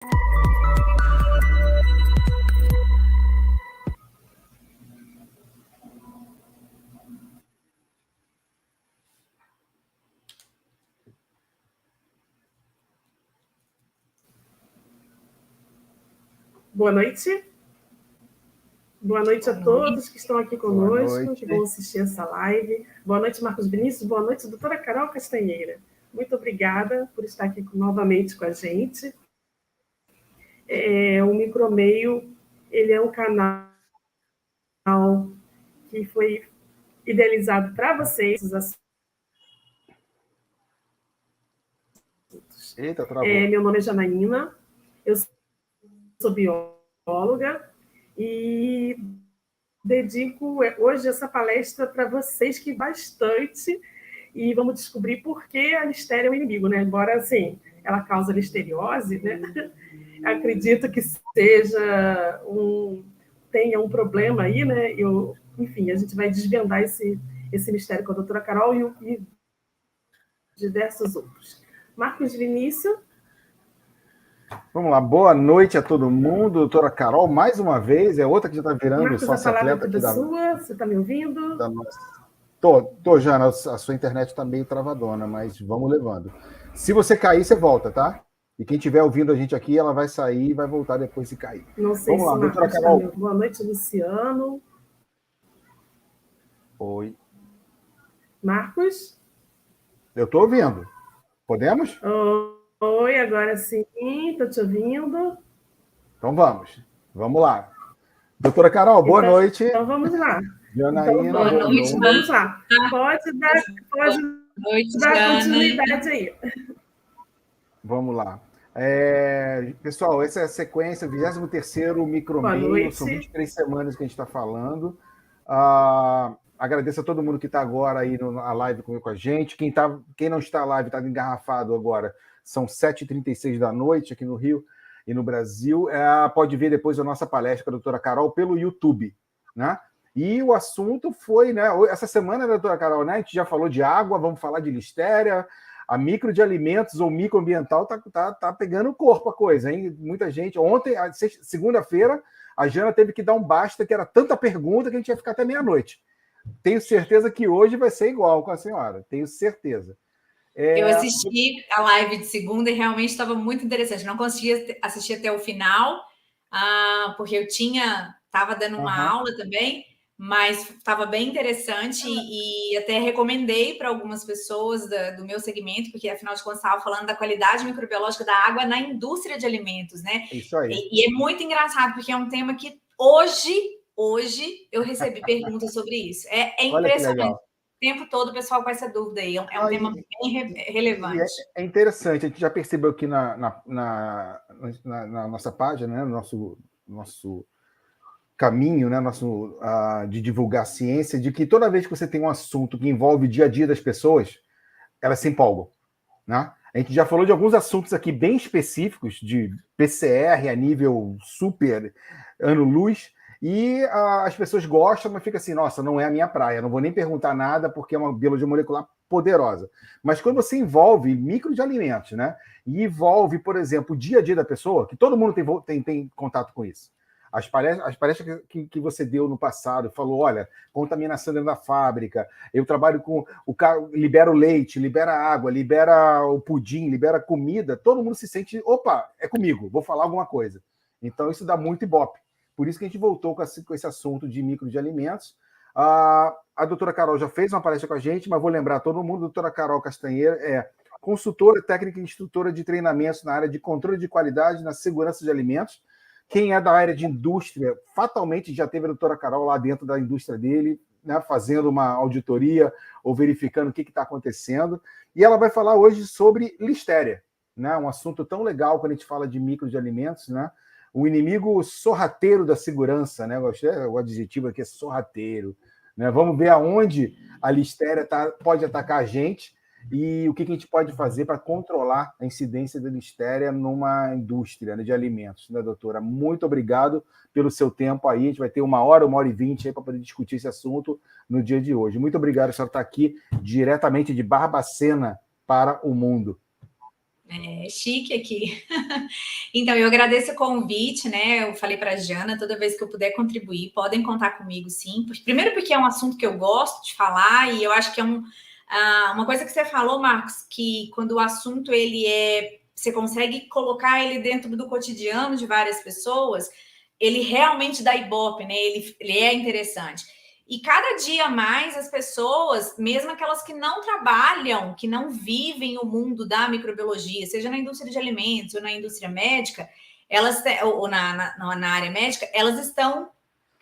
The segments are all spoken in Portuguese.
Boa noite. Boa noite a todos que estão aqui conosco, que vão assistir essa live. Boa noite, Marcos Vinícius. Boa noite, doutora Carol Castanheira. Muito obrigada por estar aqui novamente com a gente. O Micromeio, ele é um canal que foi idealizado para vocês. Eita, travou. Meu nome é Janaína, eu sou bióloga e dedico hoje essa palestra para vocês que bastante, e vamos descobrir por que a listéria é o inimigo, né? Embora, assim, ela causa listeriose, né? Acredito que tenha um problema aí, né? Enfim, a gente vai desvendar esse mistério com a doutora Carol e diversos outros. Marcos Vinícius. Vamos lá, boa noite a todo mundo, doutora Carol, mais uma vez, é outra que já está virando Marcos, sócia-atleta aqui da sua, você está me ouvindo? Tô, Jana, a sua internet está meio travadona, mas vamos levando. Se você cair, você volta, tá? E quem estiver ouvindo a gente aqui, ela vai sair e vai voltar depois se cair. Não sei vamos se lá, Marcos doutora Carol. Tá. Boa noite, Luciano. Oi. Marcos? Eu estou ouvindo. Podemos? Oi, agora sim, estou te ouvindo. Então vamos lá. Doutora Carol, boa noite. Então vamos lá. Janaína, boa noite. Vamos lá. Pode dar continuidade aí. Vamos lá. Pessoal, essa é a sequência, 23º Micromeio, são 23 semanas que a gente está falando. Agradeço a todo mundo que está agora aí na live comigo com a gente. Quem não está na live, está engarrafado agora, são 7h36 da noite aqui no Rio e no Brasil. Pode ver depois a nossa palestra com a doutora Carol pelo YouTube, né? E o assunto foi, né? Essa semana, doutora Carol, né? A gente já falou de água, vamos falar de listéria, a micro de alimentos ou microambiental tá pegando o corpo a coisa, hein? Muita gente. Ontem, segunda-feira, a Jana teve que dar um basta, que era tanta pergunta que a gente ia ficar até meia-noite. Tenho certeza que hoje vai ser igual com a senhora, tenho certeza. Eu assisti a live de segunda e realmente estava muito interessante. Não conseguia assistir até o final, porque eu estava dando uma aula também, mas estava bem interessante e até recomendei para algumas pessoas do meu segmento, porque afinal de contas estava falando da qualidade microbiológica da água na indústria de alimentos, né? Isso aí. E é muito engraçado, porque é um tema que hoje eu recebi perguntas sobre isso. É impressionante. O tempo todo o pessoal com essa dúvida aí. É um tema bem relevante. É interessante, a gente já percebeu aqui na nossa página, né, no nosso caminho, né, de divulgar ciência, de que toda vez que você tem um assunto que envolve o dia a dia das pessoas, elas se empolgam, né? A gente já falou de alguns assuntos aqui bem específicos, de PCR a nível super ano-luz, e as pessoas gostam, mas fica assim, nossa, não é a minha praia, não vou nem perguntar nada porque é uma biologia molecular poderosa. Mas quando você envolve micro de alimentos, né, e envolve, por exemplo, o dia a dia da pessoa, que todo mundo tem contato com isso. As palestras que você deu no passado, falou, olha, contaminação dentro da fábrica, eu trabalho com o cara, libera o leite, libera a água, libera o pudim, libera a comida, todo mundo se sente, opa, é comigo, vou falar alguma coisa. Então isso dá muito ibope. Por isso que a gente voltou com esse assunto de micro de alimentos. A doutora Carol já fez uma palestra com a gente, mas vou lembrar todo mundo, a doutora Carol Castanheira é consultora técnica e instrutora de treinamentos na área de controle de qualidade na segurança de alimentos. Quem é da área de indústria, fatalmente já teve a doutora Carol lá dentro da indústria dele, né, fazendo uma auditoria ou verificando o que está acontecendo. E ela vai falar hoje sobre listéria, né, um assunto tão legal quando a gente fala de micro de alimentos, né? O inimigo sorrateiro da segurança, né? O adjetivo aqui é sorrateiro, né? Vamos ver aonde a listéria pode atacar a gente e o que a gente pode fazer para controlar a incidência da listéria numa indústria, né, de alimentos, né, doutora? Muito obrigado pelo seu tempo aí. A gente vai ter 1h e 20 para poder discutir esse assunto no dia de hoje. Muito obrigado, a senhora está aqui diretamente de Barbacena para o mundo. É chique aqui. Então, eu agradeço o convite, né? Eu falei para a Jana, toda vez que eu puder contribuir, podem contar comigo, sim. Primeiro porque é um assunto que eu gosto de falar e eu acho que é uma coisa que você falou, Marcos, que quando o assunto você consegue colocar ele dentro do cotidiano de várias pessoas, ele realmente dá ibope, né? Ele é interessante. E cada dia mais as pessoas, mesmo aquelas que não trabalham, que não vivem o mundo da microbiologia, seja na indústria de alimentos ou na indústria médica, ou na área médica, elas estão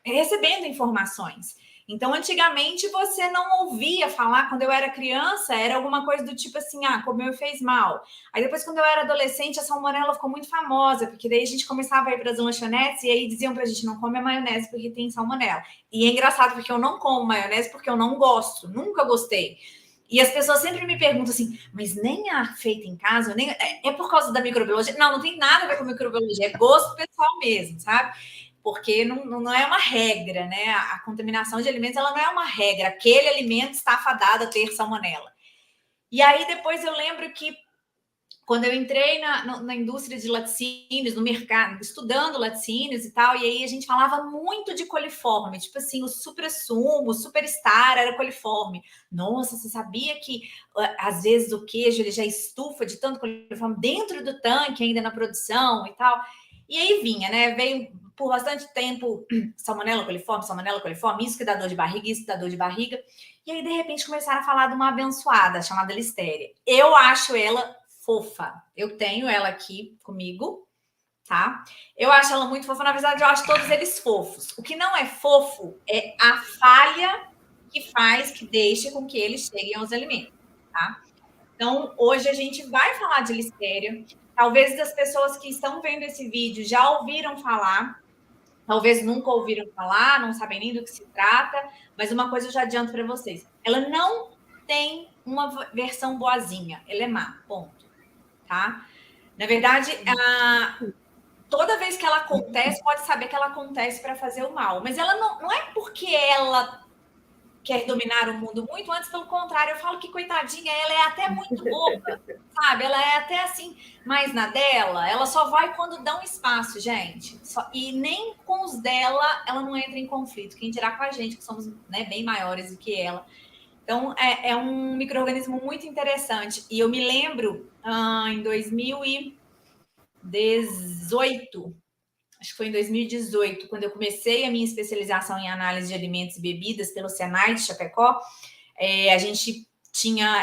recebendo informações. Então, antigamente, você não ouvia falar, quando eu era criança, era alguma coisa do tipo assim, comeu e fez mal. Aí depois, quando eu era adolescente, a salmonela ficou muito famosa, porque daí a gente começava a ir para as lanchonetes e aí diziam para a gente, não come a maionese porque tem salmonela. E é engraçado, porque eu não como maionese porque eu não gosto, nunca gostei. E as pessoas sempre me perguntam assim, mas nem a feita em casa, é por causa da microbiologia? Não tem nada a ver com microbiologia, é gosto pessoal mesmo, sabe? Porque não é uma regra, né? A contaminação de alimentos, ela não é uma regra. Aquele alimento está fadado a ter salmonela. E aí, depois eu lembro que quando eu entrei na indústria de laticínios, no mercado, estudando laticínios e tal, e aí a gente falava muito de coliforme, tipo assim, o supra-sumo, o superstar era coliforme. Nossa, você sabia que às vezes o queijo ele já estufa de tanto coliforme dentro do tanque ainda na produção e tal. E aí vinha, né? Veio por bastante tempo salmonela coliforme, isso que dá dor de barriga, isso que dá dor de barriga. E aí, de repente, começaram a falar de uma abençoada chamada Listeria. Eu acho ela fofa. Eu tenho ela aqui comigo, tá? Eu acho ela muito fofa. Na verdade, eu acho todos eles fofos. O que não é fofo é a falha que deixa com que eles cheguem aos alimentos, tá? Então, hoje a gente vai falar de Listeria. Talvez das pessoas que estão vendo esse vídeo já ouviram falar, talvez nunca ouviram falar, não sabem nem do que se trata, mas uma coisa eu já adianto para vocês. Ela não tem uma versão boazinha, ela é má, ponto. Tá? Na verdade, toda vez que ela acontece, pode saber que ela acontece para fazer o mal, mas ela não é porque ela quer dominar o mundo muito, antes pelo contrário, eu falo que coitadinha, ela é até muito boba, sabe? Ela é até assim, mais na dela, ela só vai quando dão espaço, gente. E nem com os dela ela não entra em conflito, quem dirá com a gente, que somos, né, bem maiores do que ela. Então, é um micro-organismo muito interessante. E eu me lembro, em 2018, acho que foi em 2018, quando eu comecei a minha especialização em análise de alimentos e bebidas pelo Senai de Chapecó, a gente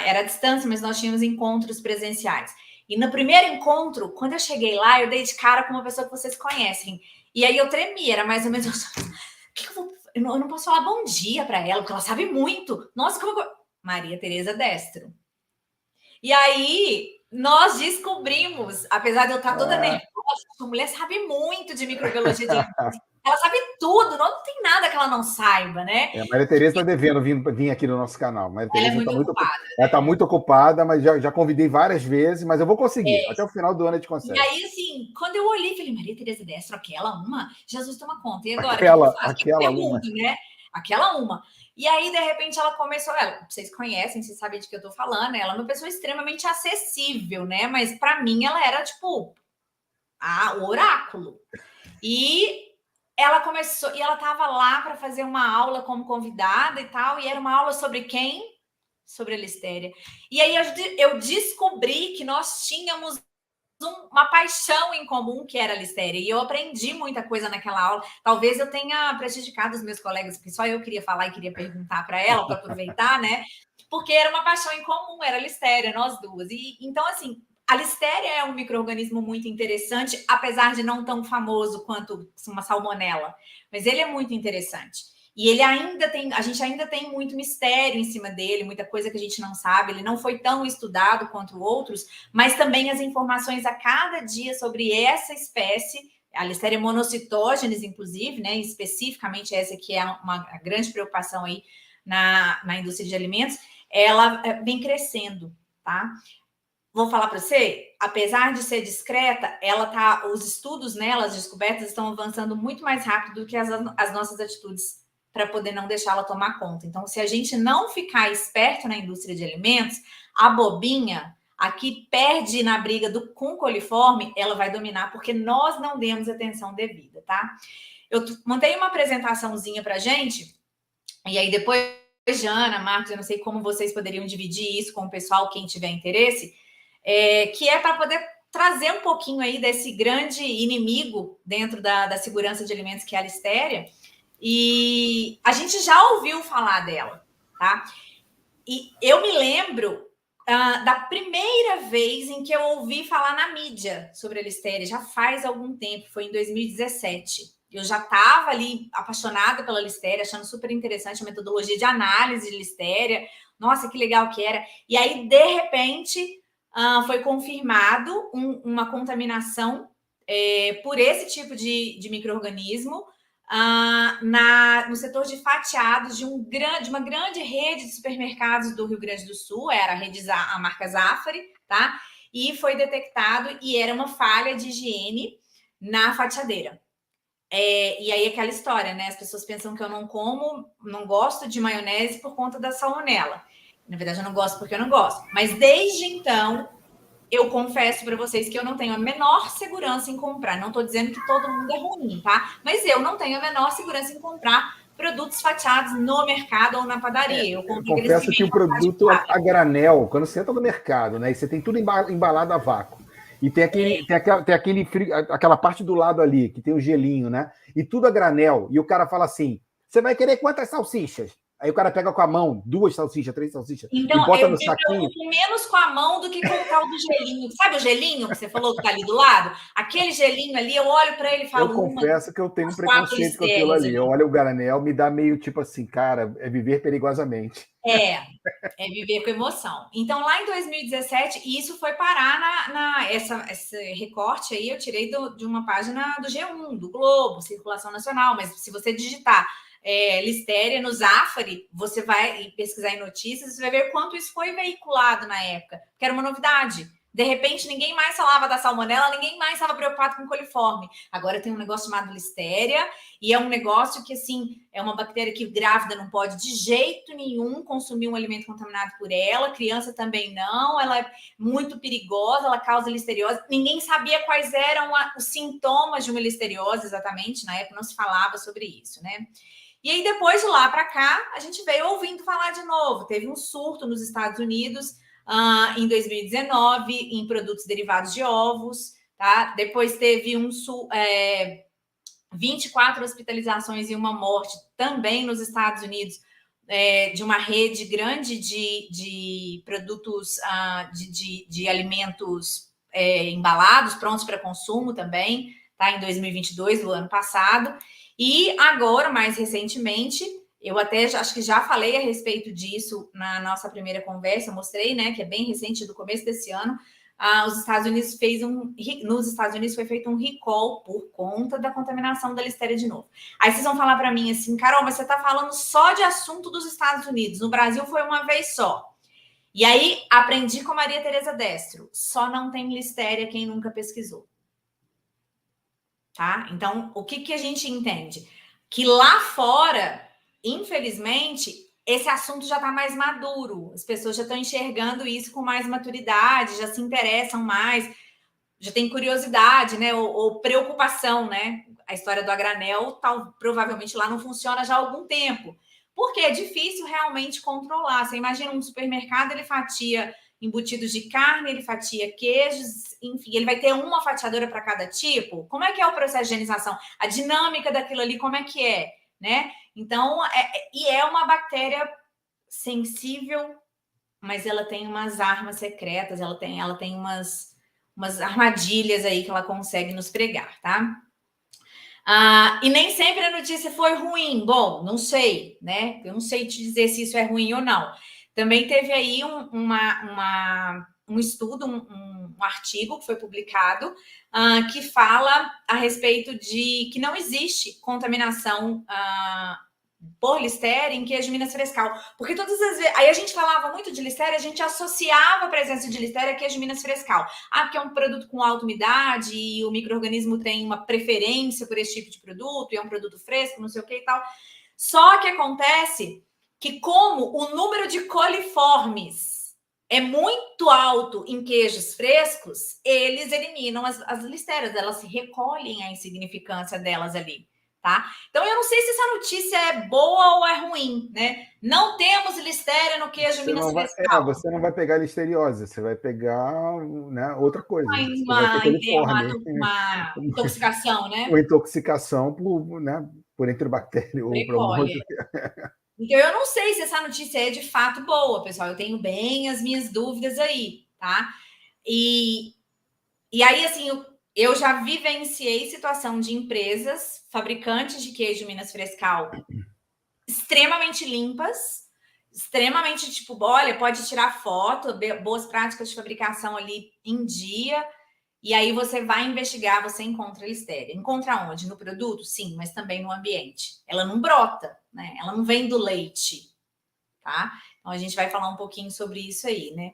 era à distância, mas nós tínhamos encontros presenciais. E no primeiro encontro, quando eu cheguei lá, eu dei de cara com uma pessoa que vocês conhecem. E aí eu tremi, era mais ou menos... Eu não posso falar bom dia para ela, porque ela sabe muito. Nossa, Maria Tereza Destro. E aí, nós descobrimos, apesar de eu estar toda nervosa, a mulher sabe muito de microbiologia de alimentos. Ela sabe tudo, não tem nada que ela não saiba, né? A Maria Tereza está devendo vir aqui no nosso canal. Maria ela Tereza é muito ocupada. Ela está muito ocupada, mas já convidei várias vezes, mas eu vou conseguir. Até o final do ano a gente consegue. E aí, assim, quando eu olhei, falei, Maria Tereza Destro, aquela uma? Jesus toma conta. E agora, aquela uma. Né? Aquela uma. E aí, de repente, ela começou... vocês conhecem, vocês sabem de que eu tô falando. Ela é uma pessoa extremamente acessível, né? Mas para mim, ela era, tipo, o oráculo. E ela começou... E ela tava lá para fazer uma aula como convidada e tal. E era uma aula sobre quem? Sobre a Listeria. E aí, eu descobri que nós tínhamos uma paixão em comum, que era a Listeria, e eu aprendi muita coisa naquela aula. Talvez eu tenha prejudicado os meus colegas, porque só eu queria falar e queria perguntar para ela, para aproveitar, né? Porque era uma paixão em comum, era a Listeria, nós duas. E então, assim, a Listeria é um micro-organismo muito interessante, apesar de não tão famoso quanto uma salmonela, mas ele é muito interessante. E a gente ainda tem muito mistério em cima dele, muita coisa que a gente não sabe. Ele não foi tão estudado quanto outros, mas também as informações a cada dia sobre essa espécie, a Listeria monocytogenes, inclusive, né? Especificamente essa que é uma grande preocupação aí na indústria de alimentos, ela vem crescendo, tá? Vou falar para você, apesar de ser discreta, os estudos nela, as descobertas estão avançando muito mais rápido do que as nossas atitudes para poder não deixá-la tomar conta. Então, se a gente não ficar esperto na indústria de alimentos, a bobinha, a que perde na briga com coliforme, ela vai dominar, porque nós não demos atenção devida, tá? Eu montei uma apresentaçãozinha pra gente, e aí depois, Jana, Marcos, eu não sei como vocês poderiam dividir isso com o pessoal, quem tiver interesse, que é para poder trazer um pouquinho aí desse grande inimigo dentro da segurança de alimentos, que é a listéria, e a gente já ouviu falar dela, tá? E eu me lembro da primeira vez em que eu ouvi falar na mídia sobre a listéria, já faz algum tempo, foi em 2017. Eu já estava ali apaixonada pela listéria, achando super interessante a metodologia de análise de listéria. Nossa, que legal que era. E aí, de repente, foi confirmado uma contaminação por esse tipo de micro-organismo no setor de fatiados de uma grande rede de supermercados do Rio Grande do Sul, era a marca Zafari, tá? E foi detectado e era uma falha de higiene na fatiadeira. E aí aquela história, né? As pessoas pensam que eu não gosto de maionese por conta da salmonela. Na verdade, eu não gosto porque eu não gosto. Mas desde então, eu confesso para vocês que eu não tenho a menor segurança em comprar. Não estou dizendo que todo mundo é ruim, tá? Mas eu não tenho a menor segurança em comprar produtos fatiados no mercado ou na padaria. Eu confesso que o produto a granel, quando você entra no mercado, né? E você tem tudo embalado a vácuo. E tem aquela parte do lado ali, que tem o gelinho, né? E tudo a granel. E o cara fala assim: você vai querer quantas salsichas? Aí o cara pega com a mão 2 salsichas, 3 salsichas, então, e bota no saquinho. Eu preocupo menos com a mão do que com o tal do gelinho. Sabe o gelinho que você falou que tá ali do lado? Aquele gelinho ali, eu olho para ele e falo... Eu confesso que eu tenho um preconceito com aquilo ali. Eu olho o granel, me dá meio tipo assim, cara, é viver perigosamente. É viver com emoção. Então, lá em 2017, isso foi parar esse recorte aí, eu tirei de uma página do G1, do Globo, Circulação Nacional, mas se você digitar listéria no Zafari, você vai pesquisar em notícias, você vai ver quanto isso foi veiculado na época, que era uma novidade. De repente, ninguém mais falava da salmonela, ninguém mais estava preocupado com coliforme. Agora tem um negócio chamado listéria, e é um negócio que, assim, é uma bactéria que grávida não pode de jeito nenhum consumir um alimento contaminado por ela, criança também não, ela é muito perigosa, ela causa listeriose. Ninguém sabia quais eram os sintomas de uma listeriose exatamente, na época não se falava sobre isso, né? E aí, depois de lá para cá, a gente veio ouvindo falar de novo. Teve um surto nos Estados Unidos em 2019 em produtos derivados de ovos, tá? Depois teve 24 hospitalizações e uma morte também nos Estados Unidos de uma rede grande de produtos de alimentos embalados, prontos para consumo também, tá? Em 2022, do ano passado. E agora, mais recentemente, eu até acho que já falei a respeito disso na nossa primeira conversa, mostrei, né, que é bem recente, do começo desse ano. Nos Estados Unidos foi feito um recall por conta da contaminação da listéria de novo. Aí vocês vão falar para mim assim, Carol, mas você está falando só de assunto dos Estados Unidos. No Brasil foi uma vez só. E aí aprendi com Maria Tereza Destro. Só não tem listéria quem nunca pesquisou. Tá? Então, o que a gente entende? Que lá fora, infelizmente, esse assunto já está mais maduro. As pessoas já estão enxergando isso com mais maturidade, já se interessam mais, já tem curiosidade, né? Ou preocupação, né? A história do a granel, provavelmente lá não funciona já há algum tempo. Porque é difícil realmente controlar. Você imagina um supermercado, ele fatia embutidos de carne, ele fatia queijos, enfim, ele vai ter uma fatiadora para cada tipo. Como é que é o processo de higienização? A dinâmica daquilo ali, como é que é, né? Então, é uma bactéria sensível, mas ela tem umas armas secretas, ela tem umas armadilhas aí que ela consegue nos pregar, tá? E nem sempre a notícia foi ruim. Bom, não sei, né? Eu não sei te dizer se isso é ruim ou não. Também teve aí um estudo, um artigo que foi publicado que fala a respeito de que não existe contaminação por listéria em queijo Minas Frescal. Porque todas as vezes... Aí a gente falava muito de listéria, a gente associava a presença de listéria a queijo Minas Frescal. Porque é um produto com alta umidade e o micro-organismo tem uma preferência por esse tipo de produto, e é um produto fresco, não sei o que e tal. Só que acontece que como o número de coliformes é muito alto em queijos frescos, eles eliminam as listérias, elas recolhem a insignificância delas ali, tá? Então, eu não sei se essa notícia é boa ou é ruim, né? Não temos listéria no queijo Minas Frescal. Você não vai pegar listeriose, você vai pegar, né, outra coisa. Você vai ter coliforme. Uma intoxicação, né? Uma intoxicação por, né, por enterobactéria ou por alguma outra. Então, eu não sei se essa notícia é de fato boa, pessoal. Eu tenho bem as minhas dúvidas aí, tá? E aí, assim, eu já vivenciei situação de empresas fabricantes de queijo Minas Frescal extremamente limpas, extremamente, tipo, olha, pode tirar foto, boas práticas de fabricação ali em dia, e aí você vai investigar, você encontra a listéria. Encontra onde? No produto? Sim, mas também no ambiente. Ela não brota, né? Ela não vem do leite, tá? Então, a gente vai falar um pouquinho sobre isso aí, né?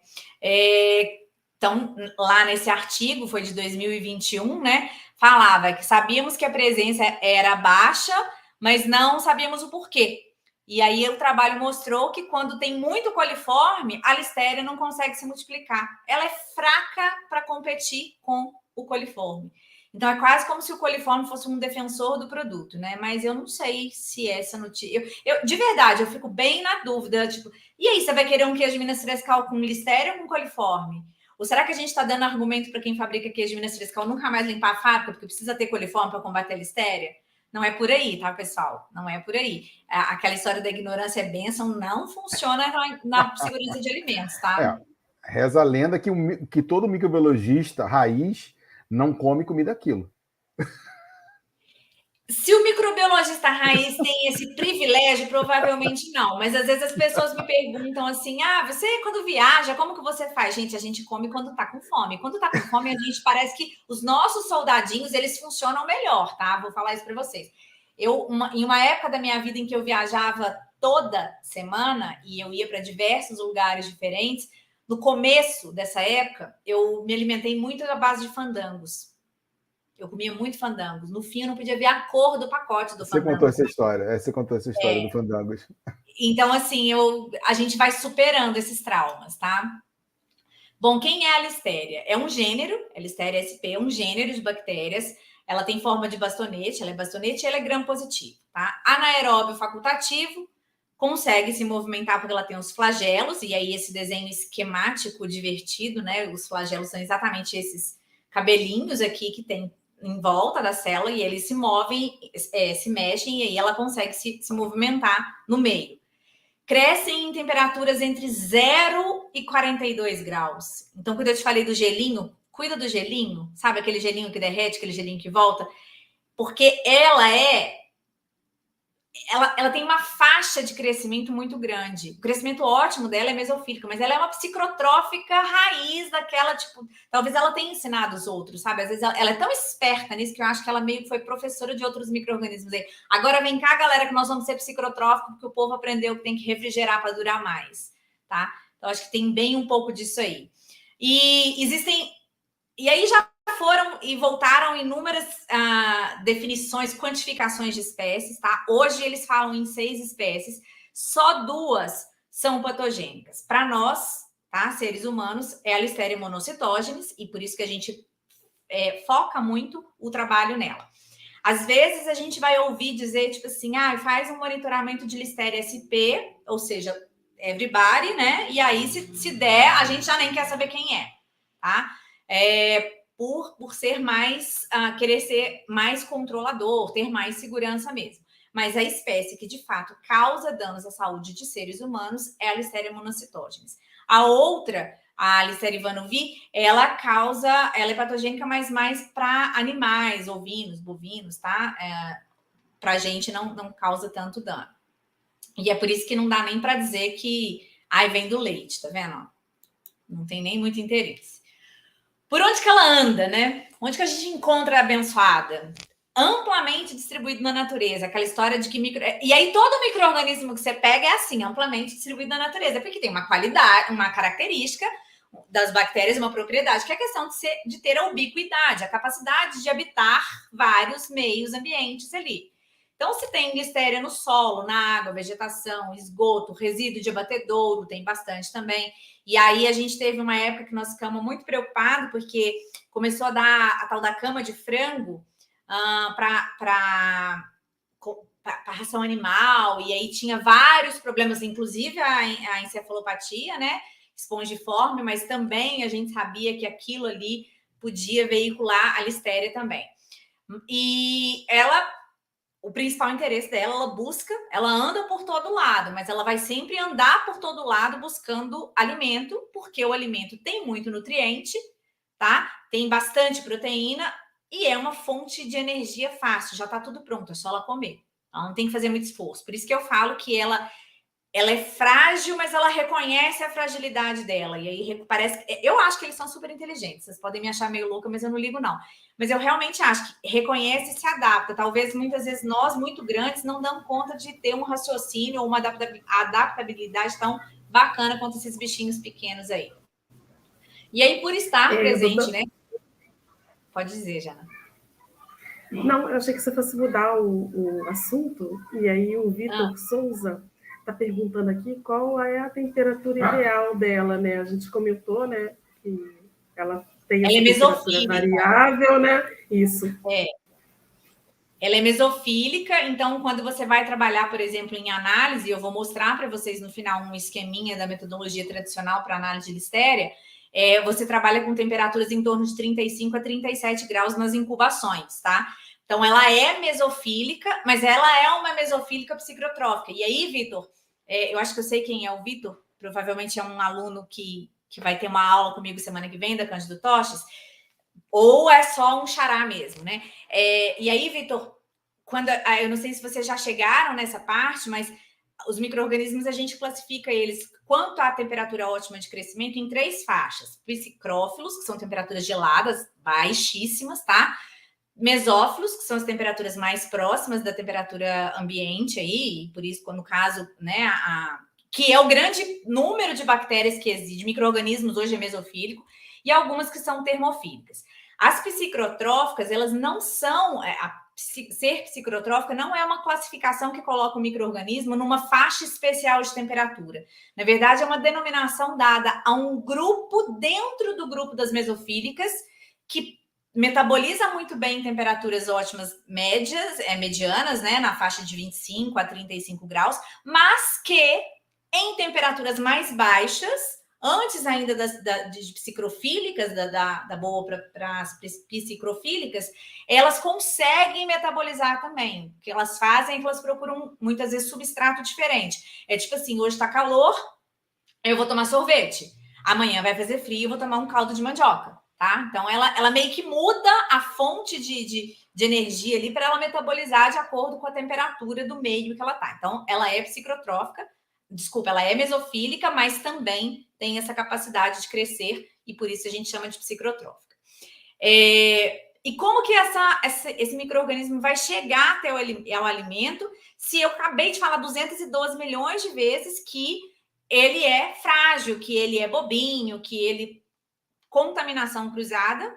Então, lá nesse artigo, foi de 2021, né? Falava que sabíamos que a presença era baixa, mas não sabíamos o porquê. E aí o trabalho mostrou que quando tem muito coliforme, a listéria não consegue se multiplicar. Ela é fraca para competir com o coliforme. Então é quase como se o coliforme fosse um defensor do produto, né? Mas eu não sei se essa notícia. De verdade, eu fico bem na dúvida. Tipo, e aí, você vai querer um queijo Minas Frescal com listéria ou com coliforme? Ou será que a gente está dando argumento para quem fabrica queijo Minas Frescal nunca mais limpar a fábrica porque precisa ter coliforme para combater a listéria? Não é por aí, tá, pessoal? Não é por aí. Aquela história da ignorância é bênção não funciona na segurança de alimentos, tá? Reza a lenda que todo microbiologista raiz não come comida aquilo. Se o microbiologista raiz tem esse privilégio, provavelmente não. Mas às vezes as pessoas me perguntam assim: você quando viaja, como que você faz? Gente, a gente come quando tá com fome. Quando tá com fome, a gente parece que os nossos soldadinhos, eles funcionam melhor, tá? Vou falar isso para vocês. Em uma época da minha vida em que eu viajava toda semana e eu ia para diversos lugares diferentes, no começo dessa época, eu me alimentei muito à base de fandangos. Eu comia muito fandangos. No fim, eu não podia ver a cor do pacote do fandango. Você contou essa história do fandangos. Então, assim, a gente vai superando esses traumas, tá? Bom, quem é a listéria? É um gênero, a Listeria sp é um gênero de bactérias. Ela tem forma de bastonete, ela é bastonete e ela é gram-positivo, tá? Anaeróbio facultativo, consegue se movimentar porque ela tem os flagelos, e aí esse desenho esquemático divertido, né? Os flagelos são exatamente esses cabelinhos aqui que tem em volta da célula e eles se movem, se mexem e aí ela consegue se movimentar no meio. Crescem em temperaturas entre 0 e 42 graus. Então, quando eu te falei do gelinho, cuida do gelinho, sabe aquele gelinho que derrete, aquele gelinho que volta? Porque ela tem uma faixa de crescimento muito grande. O crescimento ótimo dela é mesofílica, mas ela é uma psicrotrófica raiz daquela, tipo, talvez ela tenha ensinado os outros, sabe? Às vezes ela é tão esperta nisso que eu acho que ela meio que foi professora de outros micro-organismos aí. Agora vem cá, galera, que nós vamos ser psicrotróficos, porque o povo aprendeu que tem que refrigerar para durar mais, tá? Então, acho que tem bem um pouco disso aí. E aí já foram e voltaram inúmeras definições, quantificações de espécies, tá? Hoje eles falam em 6 espécies, só 2 são patogênicas. Para nós, tá, seres humanos, é a Listeria monocytogenes, e por isso que a gente foca muito o trabalho nela. Às vezes a gente vai ouvir dizer, tipo assim, faz um monitoramento de Listeria SP, ou seja, everybody, né? E aí, se der, a gente já nem quer saber quem é, tá? Por ser mais, querer ser mais controlador, ter mais segurança mesmo. Mas a espécie que, de fato, causa danos à saúde de seres humanos é a Listeria monocytogenes. A outra, a Listeria vanovi, ela é patogênica, mas mais para animais, ovinos, bovinos, tá? Para a gente não causa tanto dano. E é por isso que não dá nem para dizer que vem do leite, tá vendo? Não tem nem muito interesse. Por onde que ela anda, né? Onde que a gente encontra a abençoada? Amplamente distribuído na natureza. Aquela história de que E aí todo micro-organismo que você pega é assim, amplamente distribuído na natureza, porque tem uma qualidade, uma característica das bactérias, uma propriedade, que é a questão de ter a ubiquidade, a capacidade de habitar vários meios ambientes ali. Então, se tem listéria no solo, na água, vegetação, esgoto, resíduo de abatedouro, tem bastante também. E aí a gente teve uma época que nós ficamos muito preocupados, porque começou a dar a tal da cama de frango para ração animal, e aí tinha vários problemas, inclusive a encefalopatia, né? Espongiforme, mas também a gente sabia que aquilo ali podia veicular a listéria também. E o principal interesse dela, ela anda por todo lado, mas ela vai sempre andar por todo lado buscando alimento, porque o alimento tem muito nutriente, tá? Tem bastante proteína e é uma fonte de energia fácil, já tá tudo pronto, é só ela comer. Ela não tem que fazer muito esforço. Por isso que eu falo que ela é frágil, mas ela reconhece a fragilidade dela. E aí parece. Eu acho que eles são super inteligentes. Vocês podem me achar meio louca, mas eu não ligo, não. Mas eu realmente acho que reconhece e se adapta. Talvez muitas vezes nós, muito grandes, não damos conta de ter um raciocínio ou uma adaptabilidade tão bacana quanto esses bichinhos pequenos aí. E aí, por estar presente, né? Pode dizer, Jana. Não, eu achei que você fosse mudar o assunto. E aí o Vitor Souza está perguntando aqui qual é a temperatura ideal dela, né? A gente comentou, né, que ela tem essa temperatura variável, né? Isso. Ela é mesofílica, então quando você vai trabalhar, por exemplo, em análise, eu vou mostrar para vocês no final um esqueminha da metodologia tradicional para análise de listéria, você trabalha com temperaturas em torno de 35 a 37 graus nas incubações, tá? Então, ela é mesofílica, mas ela é uma mesofílica psicrotrófica. E aí, Vitor, eu acho que eu sei quem é o Vitor, provavelmente é um aluno que vai ter uma aula comigo semana que vem, da Cândido Toches, ou é só um xará mesmo, né? E aí, Vitor, eu não sei se vocês já chegaram nessa parte, mas os micro-organismos a gente classifica eles quanto à temperatura ótima de crescimento em 3 faixas. Psicrófilos, que são temperaturas geladas, baixíssimas, tá? Mesófilos, que são as temperaturas mais próximas da temperatura ambiente aí, e por isso, no caso, né, que é o grande número de bactérias que existe, de micro-organismos hoje é mesofílico, e algumas que são termofílicas. As psicrotróficas, elas não são... Ser psicrotrófica não é uma classificação que coloca o micro-organismo numa faixa especial de temperatura. Na verdade, é uma denominação dada a um grupo dentro do grupo das mesofílicas que metaboliza muito bem em temperaturas ótimas medianas, né, na faixa de 25 a 35 graus, mas que em temperaturas mais baixas, antes ainda de psicrofílicas, da boa para as psicrofílicas, elas conseguem metabolizar também. O que elas fazem é que elas procuram, muitas vezes, substrato diferente. É tipo assim, hoje está calor, eu vou tomar sorvete. Amanhã vai fazer frio, eu vou tomar um caldo de mandioca, tá? Então, ela meio que muda a fonte de energia ali para ela metabolizar de acordo com a temperatura do meio que ela tá. Então, ela é psicrotrófica, ela é mesofílica, mas também tem essa capacidade de crescer e por isso a gente chama de psicrotrófica. E como que esse micro-organismo vai chegar até ao alimento se eu acabei de falar 212 milhões de vezes que ele é frágil, que ele é bobinho, que ele... Contaminação cruzada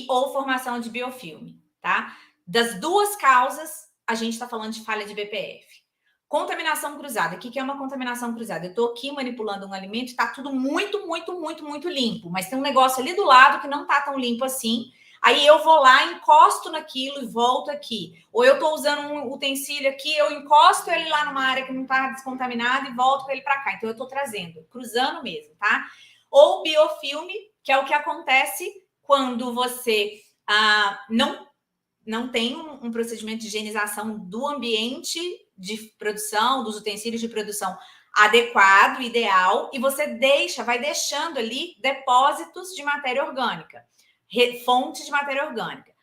ou formação de biofilme, tá? Das duas causas, a gente está falando de falha de BPF. Contaminação cruzada. O que é uma contaminação cruzada? Eu estou aqui manipulando um alimento e está tudo muito, muito, muito, muito limpo, mas tem um negócio ali do lado que não está tão limpo assim. Aí eu vou lá, encosto naquilo e volto aqui. Ou eu estou usando um utensílio aqui, eu encosto ele lá numa área que não está descontaminada e volto com ele para cá. Então, eu estou trazendo, cruzando mesmo, tá? Ou biofilme, que é o que acontece quando você não tem um procedimento de higienização do ambiente de produção, dos utensílios de produção adequado, ideal, e você vai deixando ali depósitos de matéria orgânica, fontes de matéria orgânica. O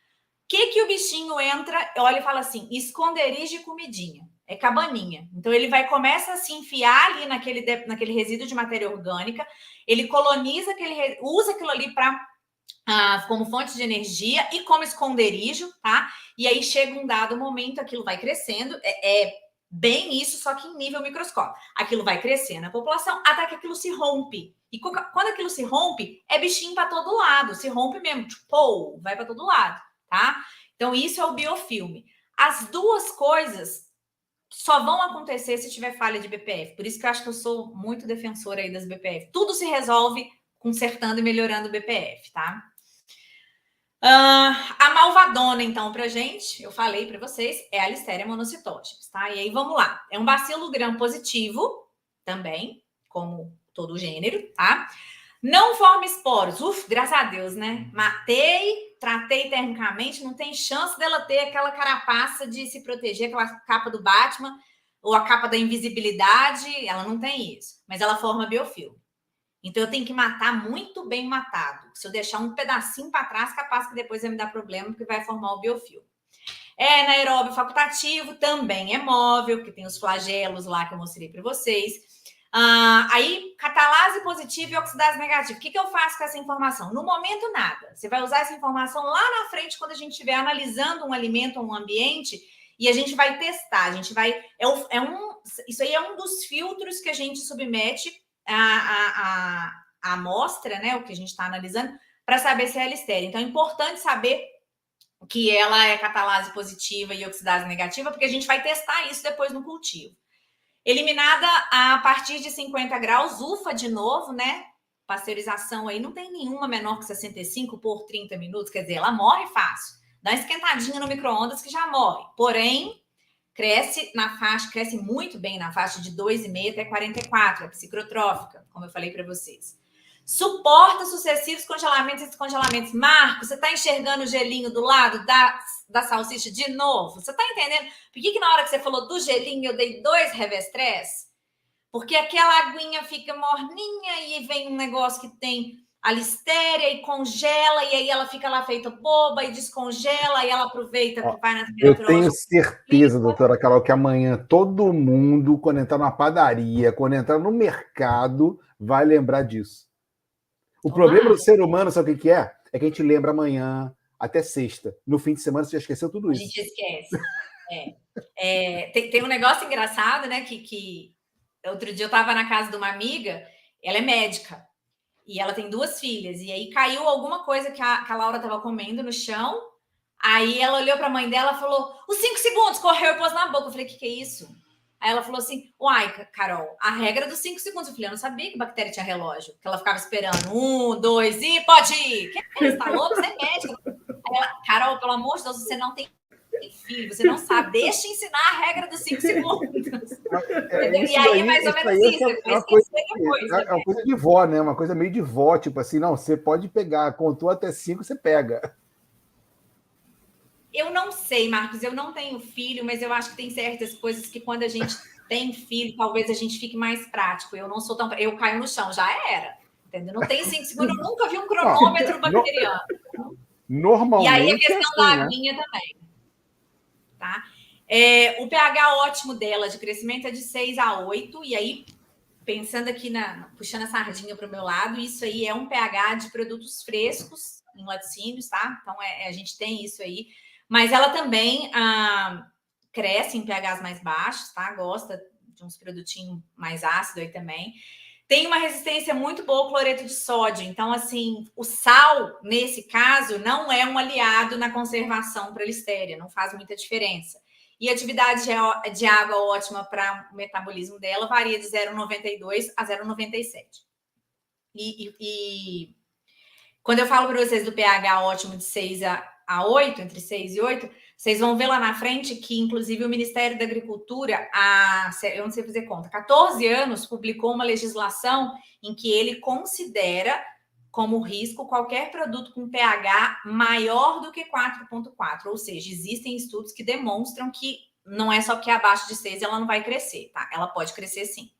que o bichinho entra, olha e fala assim, esconderijo de comidinha, é cabaninha. Então, ele começa a se enfiar ali naquele resíduo de matéria orgânica, ele coloniza usa aquilo ali como fonte de energia e como esconderijo, tá? E aí chega um dado momento, aquilo vai crescendo, bem isso, só que em nível microscópico. Aquilo vai crescer na população até que aquilo se rompe. E quando aquilo se rompe, é bichinho para todo lado, se rompe mesmo, tipo, vai para todo lado, tá? Então, isso é o biofilme. As duas coisas só vão acontecer se tiver falha de BPF. Por isso que eu acho que eu sou muito defensora aí das BPF. Tudo se resolve consertando e melhorando o BPF, tá? A malvadona, então, pra gente, eu falei para vocês, é a Listeria monocytogenes, tá? E aí, vamos lá. É um bacilo gram-positivo, também, como todo o gênero, tá? Não forma esporos. Graças a Deus, né? Matei, tratei termicamente, não tem chance dela ter aquela carapaça de se proteger, aquela capa do Batman, ou a capa da invisibilidade, ela não tem isso. Mas ela forma biofilme. Então, eu tenho que matar muito bem matado. Se eu deixar um pedacinho para trás, capaz que depois vai me dar problema, porque vai formar o biofilme. É anaeróbio facultativo, também é móvel, que tem os flagelos lá que eu mostrei para vocês. Aí, catalase positiva e oxidase negativa. O que eu faço com essa informação? No momento, nada. Você vai usar essa informação lá na frente, quando a gente estiver analisando um alimento ou um ambiente, e a gente vai testar. A gente vai... isso aí é um dos filtros que a gente submete a amostra, né, o que a gente está analisando, para saber se é Listeria. Então, é importante saber que ela é catalase positiva e oxidase negativa, porque a gente vai testar isso depois no cultivo. Eliminada a partir de 50 graus, ufa de novo, né? Pasteurização aí não tem nenhuma menor que 65 por 30 minutos, quer dizer, ela morre fácil. Dá uma esquentadinha no micro-ondas que já morre. Porém, cresce muito bem na faixa de 2,5 até 44, é psicrotrófica, como eu falei para vocês. Suporta sucessivos congelamentos e descongelamentos. Marcos, você está enxergando o gelinho do lado da salsicha de novo? Você está entendendo? Por que na hora que você falou do gelinho eu dei 2 revestrés? Porque aquela aguinha fica morninha e vem um negócio que tem a Listeria e congela, e aí ela fica lá feita boba e descongela, e ela aproveita que vai na temperatura. Eu tenho certeza, doutora Carol, que amanhã todo mundo, quando entrar na padaria, quando entrar no mercado, vai lembrar disso. O problema do ser humano, sabe o que é? É que a gente lembra amanhã, até sexta. No fim de semana você já esqueceu tudo isso. A gente esquece. Tem um negócio engraçado, né? Que outro dia eu estava na casa de uma amiga, ela é médica, e ela tem 2 filhas, e aí caiu alguma coisa que a Laura estava comendo no chão, aí ela olhou para a mãe dela e falou, os 5 segundos, correu e pôs na boca. Eu falei, o que é isso? Aí ela falou assim, uai, Carol, a regra dos 5 segundos. Eu falei, eu não sabia que bactéria tinha relógio, que ela ficava esperando 1, 2 e pode ir. Que é isso, tá louco? Você é médica. Aí ela, Carol, pelo amor de Deus, você não tem filho, você não sabe, deixa eu ensinar a regra dos 5 segundos. E aí, mais ou menos isso, é uma coisa de vó, né? Uma coisa meio de vó, tipo assim, não, você pode pegar, contou até 5, você pega. Eu não sei, Marcos, eu não tenho filho, mas eu acho que tem certas coisas que quando a gente tem filho, talvez a gente fique mais prático. Eu não sou tão... Eu caio no chão, já era. Entendeu? Não tem 5 segundos, eu nunca vi um cronômetro bacteriano. Normalmente. E aí a questão assim, da aguinha também. Tá? O pH ótimo dela de crescimento é de 6 a 8, e aí, pensando aqui, puxando a sardinha para o meu lado, isso aí é um pH de produtos frescos em laticínios, tá? Então, a gente tem isso aí. Mas ela também cresce em pHs mais baixos, tá? Gosta de uns produtinhos mais ácidos aí também. Tem uma resistência muito boa ao cloreto de sódio. Então, assim, o sal, nesse caso, não é um aliado na conservação para a Listeria. Não faz muita diferença. E a atividade de água ótima para o metabolismo dela varia de 0,92 a 0,97. E quando eu falo para vocês do pH ótimo de 6 a 8, entre 6 e 8, vocês vão ver lá na frente que, inclusive, o Ministério da Agricultura, eu não sei fazer conta, 14 anos, publicou uma legislação em que ele considera como risco qualquer produto com pH maior do que 4,4. Ou seja, existem estudos que demonstram que não é só porque é abaixo de 6 ela não vai crescer, tá? Ela pode crescer sim.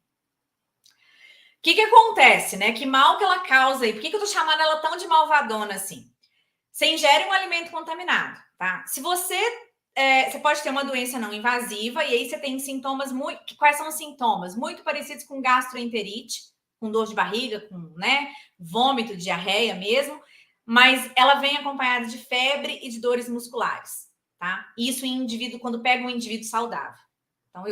O que acontece, né? Que mal que ela causa aí? Por que eu tô chamando ela tão de malvadona assim? Você ingere um alimento contaminado, tá? Se você pode ter uma doença não invasiva e aí você tem sintomas muito... Quais são os sintomas? Muito parecidos com gastroenterite, com dor de barriga, com, né, vômito, diarreia mesmo, mas ela vem acompanhada de febre e de dores musculares, tá? Isso em indivíduo, quando pega um indivíduo saudável. Então,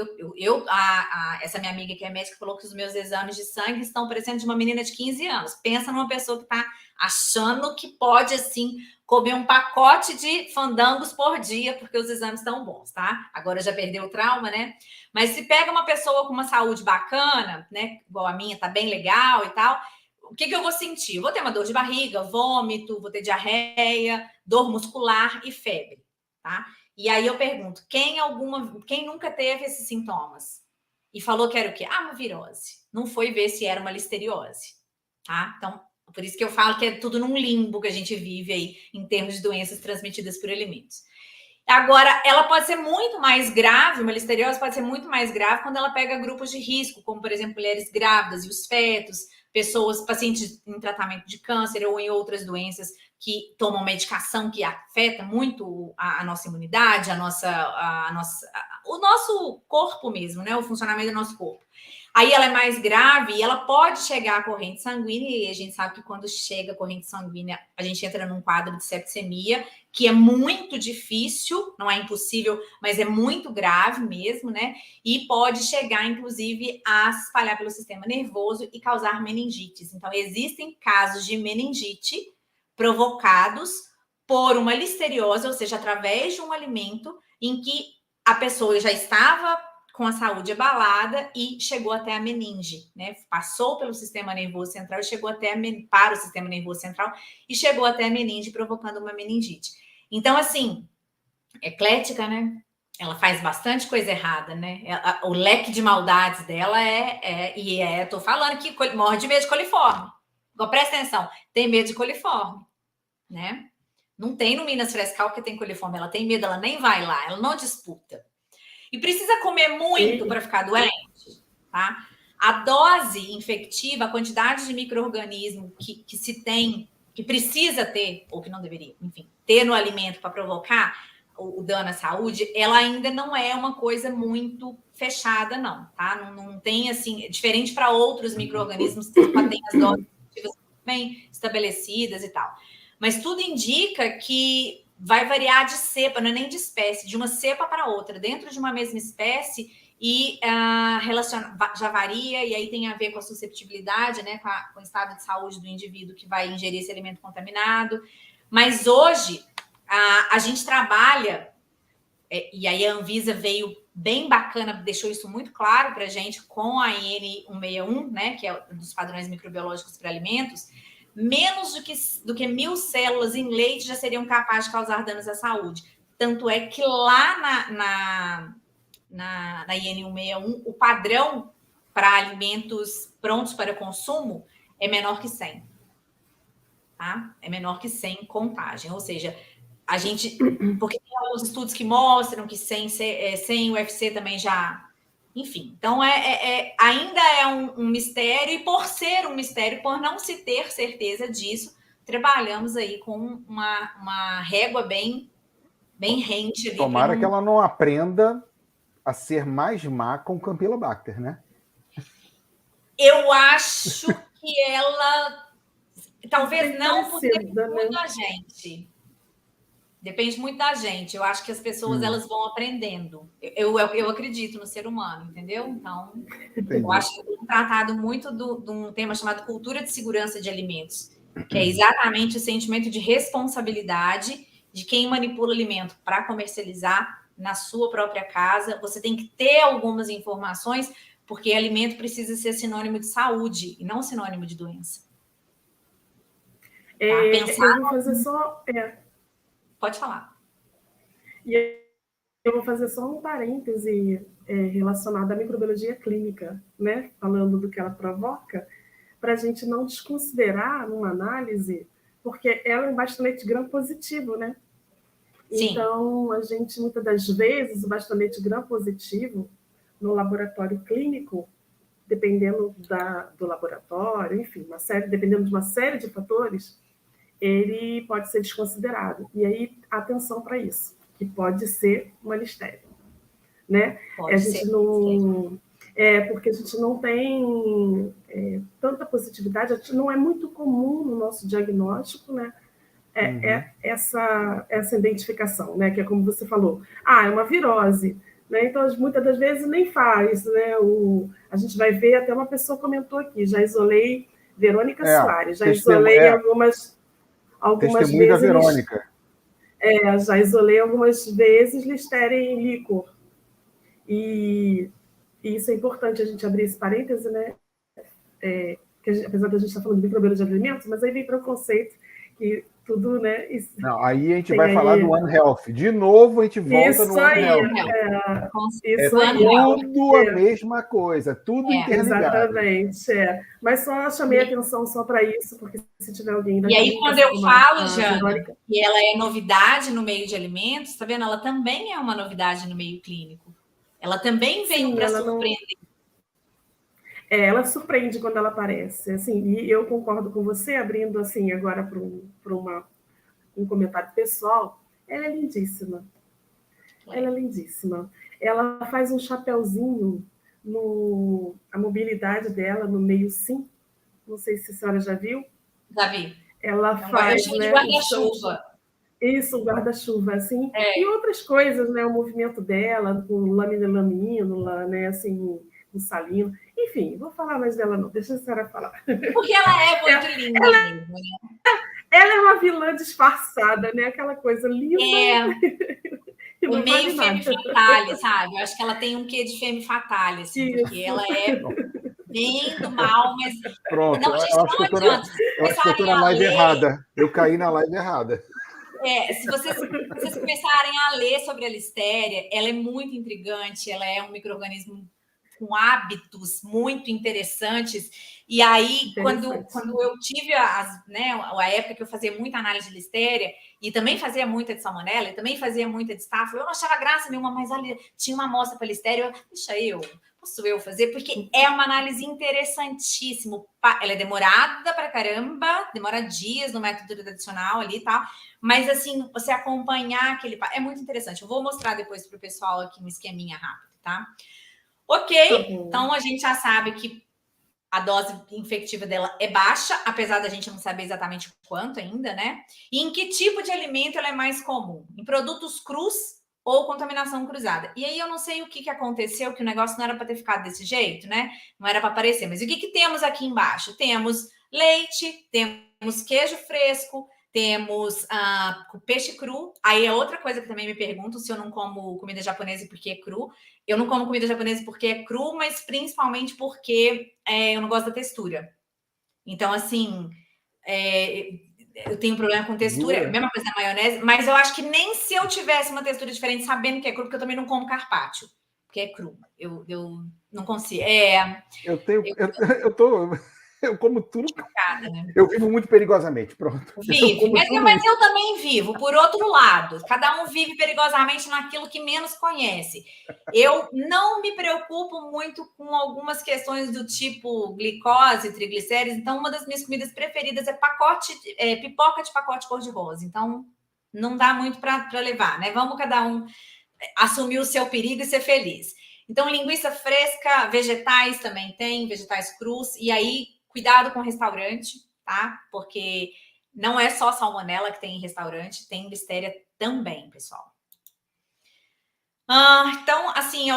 essa minha amiga que é médica falou que os meus exames de sangue estão parecendo de uma menina de 15 anos. Pensa numa pessoa que está achando que pode, assim, comer um pacote de fandangos por dia, porque os exames estão bons, tá? Agora já perdeu o trauma, né? Mas se pega uma pessoa com uma saúde bacana, né? Igual a minha, tá bem legal e tal, o que eu vou sentir? Eu vou ter uma dor de barriga, vômito, vou ter diarreia, dor muscular e febre, tá? E aí eu pergunto, quem nunca teve esses sintomas? E falou que era o quê? Ah, uma virose. Não foi ver se era uma listeriose, tá? Então, por isso que eu falo que é tudo num limbo que a gente vive aí, em termos de doenças transmitidas por alimentos. Agora, ela pode ser muito mais grave, uma listeriose pode ser muito mais grave quando ela pega grupos de risco, como, por exemplo, mulheres grávidas e os fetos, pacientes em tratamento de câncer ou em outras doenças que tomam medicação que afeta muito a nossa imunidade, o nosso corpo mesmo, né? O funcionamento do nosso corpo. Aí ela é mais grave e ela pode chegar à corrente sanguínea, e a gente sabe que quando chega a corrente sanguínea, a gente entra num quadro de septicemia, que é muito difícil, não é impossível, mas é muito grave mesmo, né? E pode chegar, inclusive, a se espalhar pelo sistema nervoso e causar meningites. Então, existem casos de meningite provocados por uma listeriose, ou seja, através de um alimento em que a pessoa já estava com a saúde abalada e chegou até a meninge, né? Passou pelo sistema nervoso central e chegou para o sistema nervoso central e chegou até a meninge, provocando uma meningite. Então, assim, eclética, né? Ela faz bastante coisa errada, né? O leque de maldades dela tô falando que morre de medo de coliforme. Agora, presta atenção, tem medo de coliforme, né? Não tem no Minas Frescal que tem coliforme, ela tem medo, ela nem vai lá, ela não disputa. E precisa comer muito para ficar doente, tá? A dose infectiva, a quantidade de micro-organismo que se tem, que precisa ter, ou que não deveria, enfim, ter no alimento para provocar o dano à saúde, ela ainda não é uma coisa muito fechada, não, tá? Não tem, assim, diferente para outros micro-organismos que têm as doses infectivas bem estabelecidas e tal. Mas tudo indica que vai variar de cepa, não é nem de espécie, de uma cepa para outra, dentro de uma mesma espécie, e já varia, e aí tem a ver com a susceptibilidade, né, com o estado de saúde do indivíduo que vai ingerir esse alimento contaminado. Mas hoje, a gente trabalha, e aí a Anvisa veio bem bacana, deixou isso muito claro para a gente, com a IN 161, né, que é um dos padrões microbiológicos para alimentos. Menos do que 1.000 células em leite já seriam capazes de causar danos à saúde. Tanto é que lá na IN 161, o padrão para alimentos prontos para consumo é menor que 100. Tá? É menor que 100 contagem. Ou seja, a gente... Porque tem alguns estudos que mostram que 100 UFC também já... Enfim, então ainda é um mistério, e por ser um mistério, por não se ter certeza disso, trabalhamos aí com uma régua bem rente. Tomara que ela não aprenda a ser mais má com Campylobacter, né? Eu acho que ela talvez não, porque depende muito da gente. Depende muito da gente. Eu acho que as pessoas elas vão aprendendo. Eu acredito no ser humano, entendeu? Então, entendi. Eu acho que eu tenho tratado muito de um tema chamado cultura de segurança de alimentos, que é exatamente o sentimento de responsabilidade de quem manipula alimento para comercializar na sua própria casa. Você tem que ter algumas informações, porque alimento precisa ser sinônimo de saúde e não sinônimo de doença. Pensar... Eu vou fazer só... Pode falar. E eu vou fazer só um parêntese relacionado à microbiologia clínica, né? Falando do que ela provoca, para a gente não desconsiderar numa análise, porque ela é um bastonete gram-positivo, né? Sim. Então, a gente, muitas das vezes, o bastonete gram-positivo, no laboratório clínico, dependendo do laboratório, enfim, dependendo de uma série de fatores, ele pode ser desconsiderado. E aí, atenção para isso, que pode ser uma listéria, né? A gente não... porque a gente não tem tanta positividade, não é muito comum no nosso diagnóstico, né? Essa identificação, né? Que é como você falou, é uma virose, né? Então, muitas das vezes nem faz, né? A gente vai ver, até uma pessoa comentou aqui, já isolei, Verônica Soares, já isolei algumas testemunho da vezes, Verônica. Já isolei algumas vezes Listeria em líquor. E isso é importante a gente abrir esse parêntese, né? Apesar da gente estar falando de microbiologia de alimentos, mas aí vem para o conceito que tudo, né? Não, aí a gente vai falar do One Health. De novo, a gente volta no One Health. Isso aí. Tudo a mesma coisa, tudo interligado. Exatamente, Mas só chamei a atenção só para isso, porque se tiver alguém... E aí, quando eu falo, Jana, que ela é novidade no meio de alimentos, tá vendo? Ela também é uma novidade no meio clínico. Ela também veio para surpreender. Ela surpreende quando ela aparece, assim, e eu concordo com você, abrindo assim agora para um comentário pessoal, ela é lindíssima. Ela é lindíssima. Ela faz um chapéuzinho a mobilidade dela no meio sim. Não sei se a senhora já viu. Já vi. Ela faz, eu chamo de guarda-chuva. Isso, guarda-chuva, assim. E outras coisas, né? O movimento dela, com lamina, né? Assim, com salino. Enfim, vou falar mais dela, não. Deixa a senhora falar. Porque ela é muito linda mesmo, né? Ela é uma vilã disfarçada, né? Aquela coisa linda. O meio femme fatale, sabe? Eu acho que ela tem um quê de femme fatale, assim, porque ela é bem do mal, mas... Pronto, não, gente, eu acho que eu estou na live errada. Eu caí na live errada. Se vocês começarem a ler sobre a Listeria, ela é muito intrigante, ela é um micro-organismo com hábitos muito interessantes. E aí, quando eu tive a época que eu fazia muita análise de Listeria, e também fazia muita de Salmonella, e também fazia muita de Staphylococcus, eu não achava graça nenhuma, mas ali tinha uma amostra para Listeria, posso eu fazer? Porque é uma análise interessantíssima. Ela é demorada pra caramba, demora dias no método tradicional ali e tal, mas assim, você acompanhar aquele... É muito interessante. Eu vou mostrar depois para o pessoal aqui um esqueminha rápido, tá? Ok, então a gente já sabe que a dose infectiva dela é baixa, apesar da gente não saber exatamente quanto ainda, né? E em que tipo de alimento ela é mais comum? Em produtos crus ou contaminação cruzada? E aí eu não sei o que aconteceu, que o negócio não era para ter ficado desse jeito, né? Não era para aparecer. Mas o que temos aqui embaixo? Temos leite, temos queijo fresco, temos peixe cru. Aí é outra coisa que também me perguntam se eu não como comida japonesa porque é cru. Eu não como comida japonesa porque é cru, mas principalmente porque eu não gosto da textura. Então, assim, eu tenho problema com textura. Mesma coisa na maionese, mas eu acho que nem se eu tivesse uma textura diferente, sabendo que é cru, porque eu também não como carpaccio, porque é cru. Eu não consigo. Eu como tudo. Chocada, né? Eu vivo muito perigosamente, pronto. Vive, mas eu também vivo, por outro lado. Cada um vive perigosamente naquilo que menos conhece. Eu não me preocupo muito com algumas questões do tipo glicose, triglicéridos. Então, uma das minhas comidas preferidas é pipoca de pacote cor-de-rosa. Então, não dá muito para levar, né? Vamos cada um assumir o seu perigo e ser feliz. Então, linguiça fresca, vegetais também tem, vegetais crus. E aí, cuidado com o restaurante, tá? Porque não é só salmonela que tem em restaurante, tem Listeria também, pessoal. Então, assim,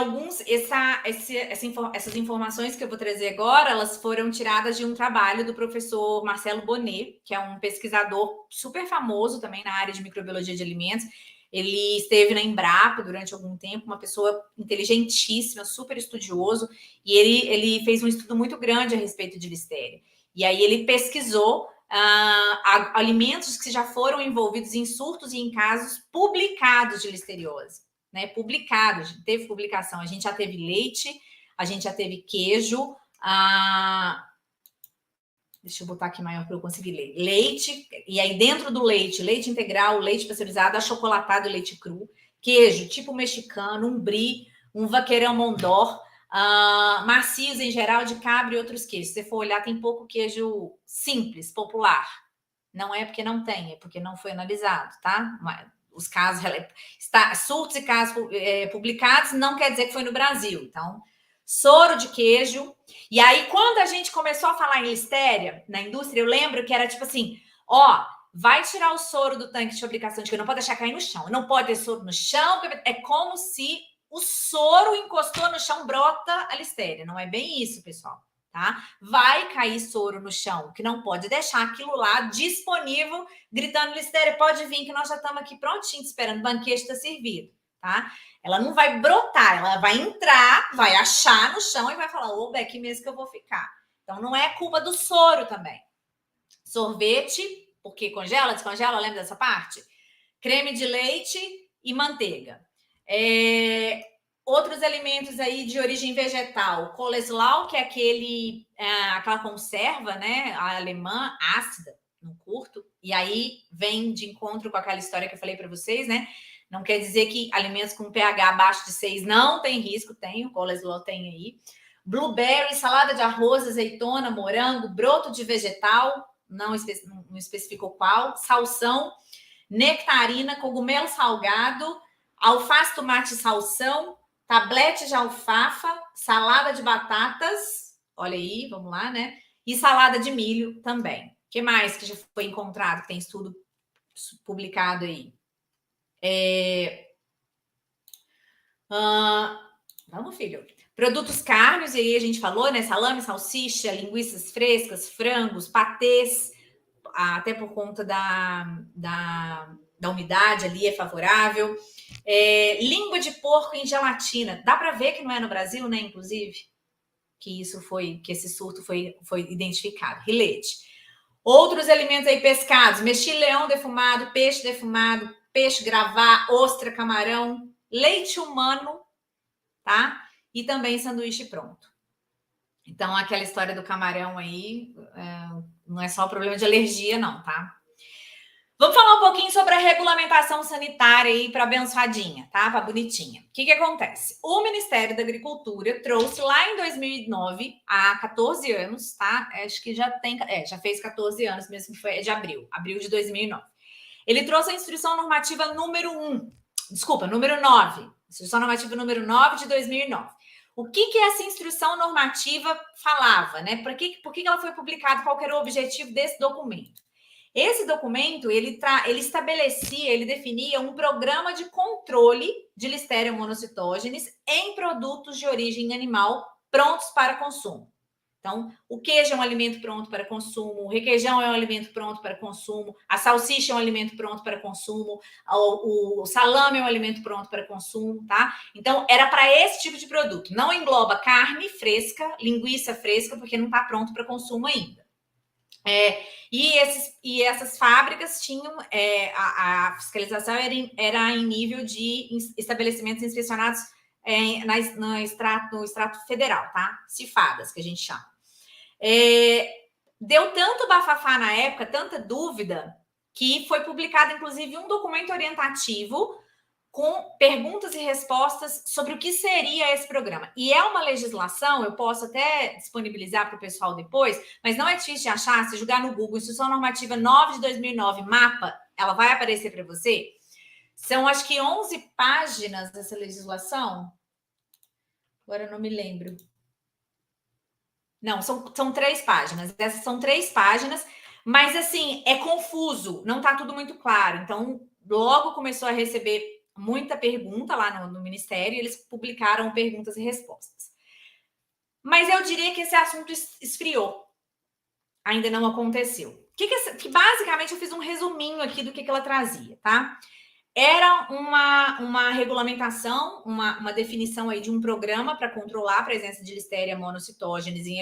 essas informações que eu vou trazer agora, elas foram tiradas de um trabalho do professor Marcelo Bonnet, que é um pesquisador super famoso também na área de microbiologia de alimentos. Ele esteve na Embrapa durante algum tempo, uma pessoa inteligentíssima, super estudioso, e ele fez um estudo muito grande a respeito de Listeria. E aí ele pesquisou alimentos que já foram envolvidos em surtos e em casos publicados de listeriose, né? Publicados, teve publicação. A gente já teve leite, a gente já teve queijo, deixa eu botar aqui maior para eu conseguir ler. Leite, e aí dentro do leite, leite integral, leite pasteurizado, achocolatado e leite cru, queijo tipo mexicano, um brie, um vaqueirão mondor, macios em geral, de cabra e outros queijos. Se você for olhar, tem pouco queijo simples, popular. Não é porque não tem, é porque não foi analisado, tá? Os casos, surtos e casos publicados não quer dizer que foi no Brasil. Então, soro de queijo. E aí, quando a gente começou a falar em Listeria na indústria, eu lembro que era tipo assim, vai tirar o soro do tanque de fabricação de queijo, não pode deixar cair no chão, não pode ter soro no chão, é como se o soro encostou no chão, brota a listéria. Não é bem isso, pessoal. Tá? Vai cair soro no chão, que não pode deixar aquilo lá disponível, gritando, listéria, pode vir que nós já estamos aqui prontinho, esperando, o banquete está servido, tá? Ela não vai brotar, ela vai entrar, vai achar no chão e vai falar, oba, é aqui mesmo que eu vou ficar. Então, não é culpa do soro também. Sorvete, porque congela, descongela, lembra dessa parte? Creme de leite e manteiga. Outros alimentos aí de origem vegetal, coleslaw, que é aquela conserva, né, a alemã, ácida, não curto, e aí vem de encontro com aquela história que eu falei para vocês, né, não quer dizer que alimentos com pH abaixo de 6 não tem risco, tem, o coleslaw tem aí. Blueberry, salada de arroz, azeitona, morango, broto de vegetal, não especificou qual, salsão, nectarina, cogumelo salgado, alface, tomate e salsão, tablete de alfafa, salada de batatas, olha aí, vamos lá, né? E salada de milho também. O que mais que já foi encontrado, que tem estudo publicado aí? Vamos, filho. Produtos carnes, e aí a gente falou, né? Salame, salsicha, linguiças frescas, frangos, patês, até por conta da umidade ali é favorável. Língua de porco em gelatina. Dá para ver que não é no Brasil, né? Inclusive, que esse surto foi identificado. Rilete. Outros alimentos aí pescados: mexilhão defumado, peixe gravá, ostra, camarão, leite humano, tá? E também sanduíche pronto. Então, aquela história do camarão aí não é só problema de alergia, não, tá? Vamos falar um pouquinho sobre a regulamentação sanitária aí para abençoadinha, tá? Para bonitinha. O que acontece? O Ministério da Agricultura trouxe lá em 2009, há 14 anos, tá? Acho que já fez 14 anos mesmo, que foi de abril de 2009. Ele trouxe a instrução normativa número 9. Instrução normativa número 9 de 2009. O que essa instrução normativa falava, né? Por que ela foi publicada? Qual era o objetivo desse documento? Esse documento, ele definia um programa de controle de Listeria monocytogenes em produtos de origem animal prontos para consumo. Então, o queijo é um alimento pronto para consumo, o requeijão é um alimento pronto para consumo, a salsicha é um alimento pronto para consumo, o salame é um alimento pronto para consumo, tá? Então, era para esse tipo de produto. Não engloba carne fresca, linguiça fresca, porque não está pronto para consumo ainda. E essas fábricas tinham a fiscalização era em nível de estabelecimentos inspecionados no extrato federal, tá? Cifadas, que a gente chama. Deu tanto bafafá na época, tanta dúvida, que foi publicado, inclusive, um documento orientativo com perguntas e respostas sobre o que seria esse programa. E é uma legislação, eu posso até disponibilizar para o pessoal depois, mas não é difícil de achar. Se jogar no Google, Instrução Normativa 9 de 2009, mapa, ela vai aparecer para você. São, acho que, 11 páginas dessa legislação. Agora eu não me lembro. Não, são 3 páginas. Essas são 3 páginas, mas, assim, é confuso, não está tudo muito claro. Então, logo começou a receber muita pergunta lá no Ministério, e eles publicaram perguntas e respostas. Mas eu diria que esse assunto esfriou. Ainda não aconteceu. Que basicamente eu fiz um resuminho aqui do que ela trazia, tá? Era uma regulamentação, uma definição aí de um programa para controlar a presença de Listeria monocytogenes em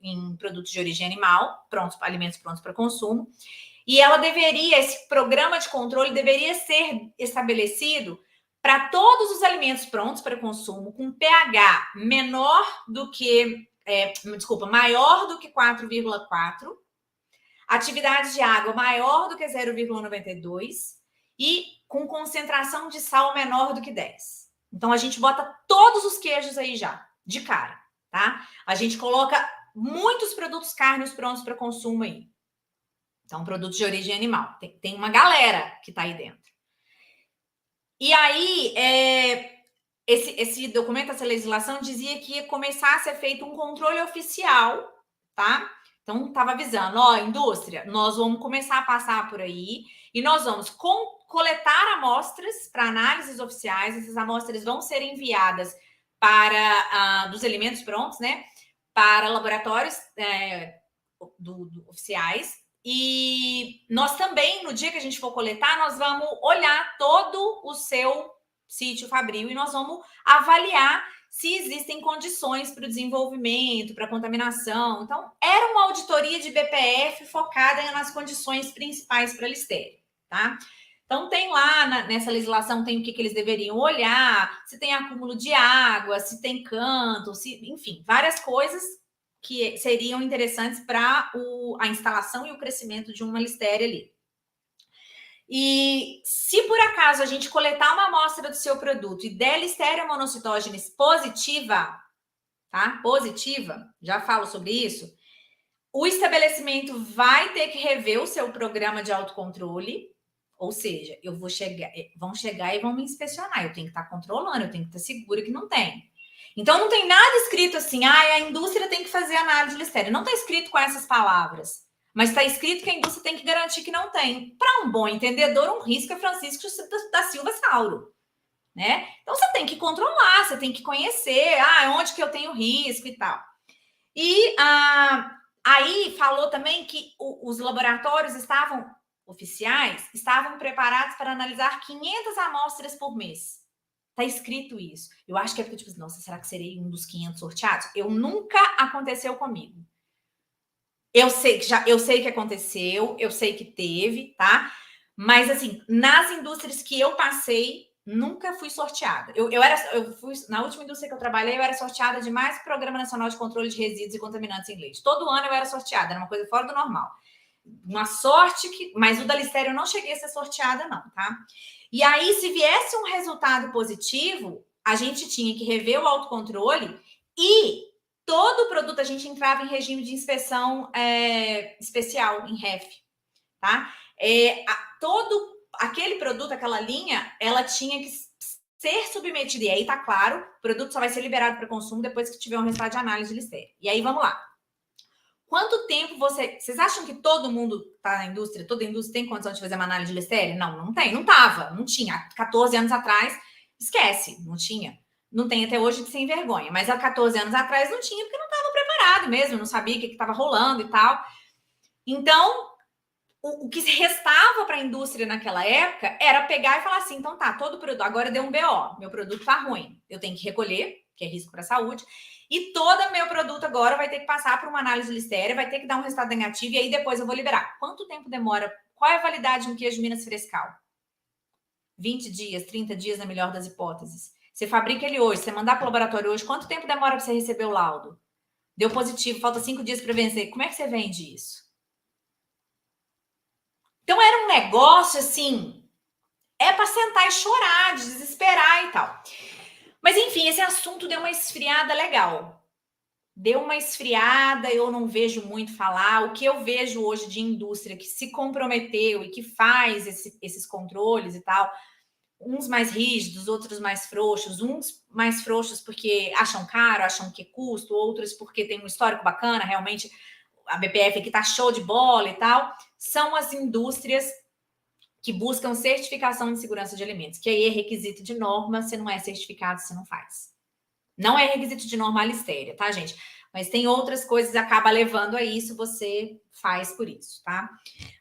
em produtos de origem animal, alimentos prontos para consumo. E esse programa de controle deveria ser estabelecido para todos os alimentos prontos para consumo com pH maior do que 4,4, atividade de água maior do que 0,92 e com concentração de sal menor do que 10. Então, a gente bota todos os queijos aí já, de cara, tá? A gente coloca muitos produtos carnes prontos para consumo aí. Então, produtos de origem animal. Tem uma galera que está aí dentro. E aí, esse documento, essa legislação, dizia que ia começar a ser feito um controle oficial, tá? Então, estava avisando, ó, indústria, nós vamos começar a passar por aí e nós vamos coletar amostras para análises oficiais. Essas amostras vão ser enviadas para dos alimentos prontos, né? Para laboratórios oficiais. E nós também, no dia que a gente for coletar, nós vamos olhar todo o seu sítio fabril e nós vamos avaliar se existem condições para o desenvolvimento, para a contaminação. Então, era uma auditoria de BPF focada nas condições principais para a listéria, tá? Então, tem lá, nessa legislação, tem o que eles deveriam olhar, se tem acúmulo de água, se tem canto, enfim, várias coisas que seriam interessantes para a instalação e o crescimento de uma listéria ali. E se por acaso a gente coletar uma amostra do seu produto e der Listeria monocytogenes positiva, tá? Positiva, já falo sobre isso, o estabelecimento vai ter que rever o seu programa de autocontrole, ou seja, vão chegar e vão me inspecionar, eu tenho que estar controlando, eu tenho que estar segura que não tem. Então, não tem nada escrito assim, a indústria tem que fazer análise de Listeria. Não está escrito com essas palavras. Mas está escrito que a indústria tem que garantir que não tem. Para um bom entendedor, um risco é Francisco da Silva Sauro, né? Então, você tem que controlar, você tem que conhecer, onde que eu tenho risco e tal. E aí falou também que os laboratórios oficiais estavam preparados para analisar 500 amostras por mês. Tá escrito isso. Eu acho que é porque, tipo, nossa, será que serei um dos 500 sorteados? Nunca aconteceu comigo. Eu sei que aconteceu, eu sei que teve, tá? Mas, assim, nas indústrias que eu passei, nunca fui sorteada. Na última indústria que eu trabalhei, eu era sorteada de mais Programa Nacional de Controle de Resíduos e Contaminantes em Leite. Todo ano eu era sorteada, era uma coisa fora do normal. Uma sorte mas o da Listeria eu não cheguei a ser sorteada, não, tá? E aí, se viesse um resultado positivo, a gente tinha que rever o autocontrole e todo produto a gente entrava em regime de inspeção especial, em REF, tá? Todo aquele produto, aquela linha, ela tinha que ser submetida. E aí, tá claro, o produto só vai ser liberado para consumo depois que tiver um resultado de análise de Listeria. E aí, vamos lá. Quanto tempo vocês acham que todo mundo tá na indústria, toda a indústria tem condição de fazer uma análise de Listeria? Não tem, não tinha. Há 14 anos atrás, esquece, não tinha. Não tem até hoje de sem vergonha, mas há 14 anos atrás não tinha, porque não estava preparado mesmo, não sabia o que estava rolando e tal. Então, o que restava para a indústria naquela época era pegar e falar assim, então tá, todo produto, agora deu um BO, meu produto tá ruim, eu tenho que recolher, que é risco para a saúde, e todo meu produto agora vai ter que passar por uma análise de Listeria, vai ter que dar um resultado negativo, e aí depois eu vou liberar. Quanto tempo demora? Qual é a validade de um queijo Minas Frescal? 20 dias, 30 dias, na melhor das hipóteses. Você fabrica ele hoje, você mandar para o laboratório hoje, quanto tempo demora para você receber o laudo? Deu positivo, falta 5 dias para vencer. Como é que você vende isso? Então, era um negócio, assim, para sentar e chorar, de desesperar e tal. Mas, enfim, esse assunto deu uma esfriada legal. Deu uma esfriada, eu não vejo muito falar. O que eu vejo hoje de indústria que se comprometeu e que faz esses controles e tal, uns mais rígidos, outros mais frouxos, uns mais frouxos porque acham caro, acham que é custo, outros porque tem um histórico bacana, realmente a BPF aqui tá show de bola e tal, são as indústrias que buscam certificação de segurança de alimentos, que aí é requisito de norma, se não é certificado, você não faz. Não é requisito de norma a Listeria, tá, gente? Mas tem outras coisas que acaba levando a isso, você faz por isso, tá?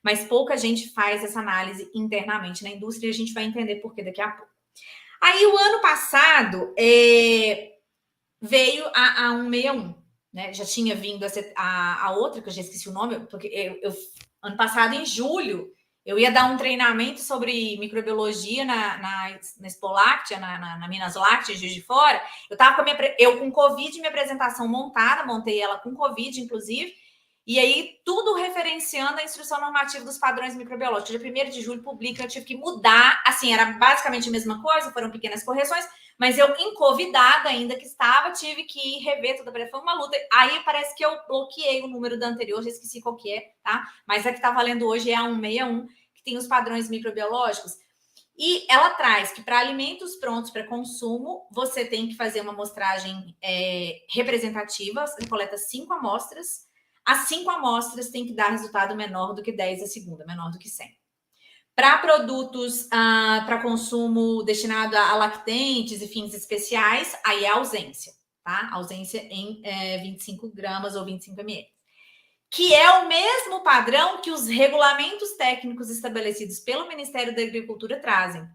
Mas pouca gente faz essa análise internamente na indústria e a gente vai entender por que daqui a pouco. Aí, o ano passado, veio a 161, né? Já tinha vindo a outra, que eu já esqueci o nome, porque ano passado, em julho, eu ia dar um treinamento sobre microbiologia na Expo Láctea, na Minas Lácteas, Juiz de Fora. Eu estava com Covid, minha apresentação montada, montei ela com Covid, inclusive, e aí tudo referenciando a instrução normativa dos padrões microbiológicos. Dia 1º de julho publica, eu tive que mudar, assim, era basicamente a mesma coisa, foram pequenas correções, mas eu, encovidada ainda que estava, tive que rever toda a foi uma luta. Aí parece que eu bloqueei o número da anterior, já esqueci qual que é, tá? Mas a que está valendo hoje é a 161, que tem os padrões microbiológicos. E ela traz que para alimentos prontos para consumo, você tem que fazer uma amostragem representativa, você coleta 5 amostras. as 5 amostras têm que dar resultado menor do que 10 a segunda, menor do que 100. Para produtos para consumo destinado a lactentes e fins especiais, aí é ausência, tá? Ausência em 25 gramas ou 25 ml. Que é o mesmo padrão que os regulamentos técnicos estabelecidos pelo Ministério da Agricultura trazem.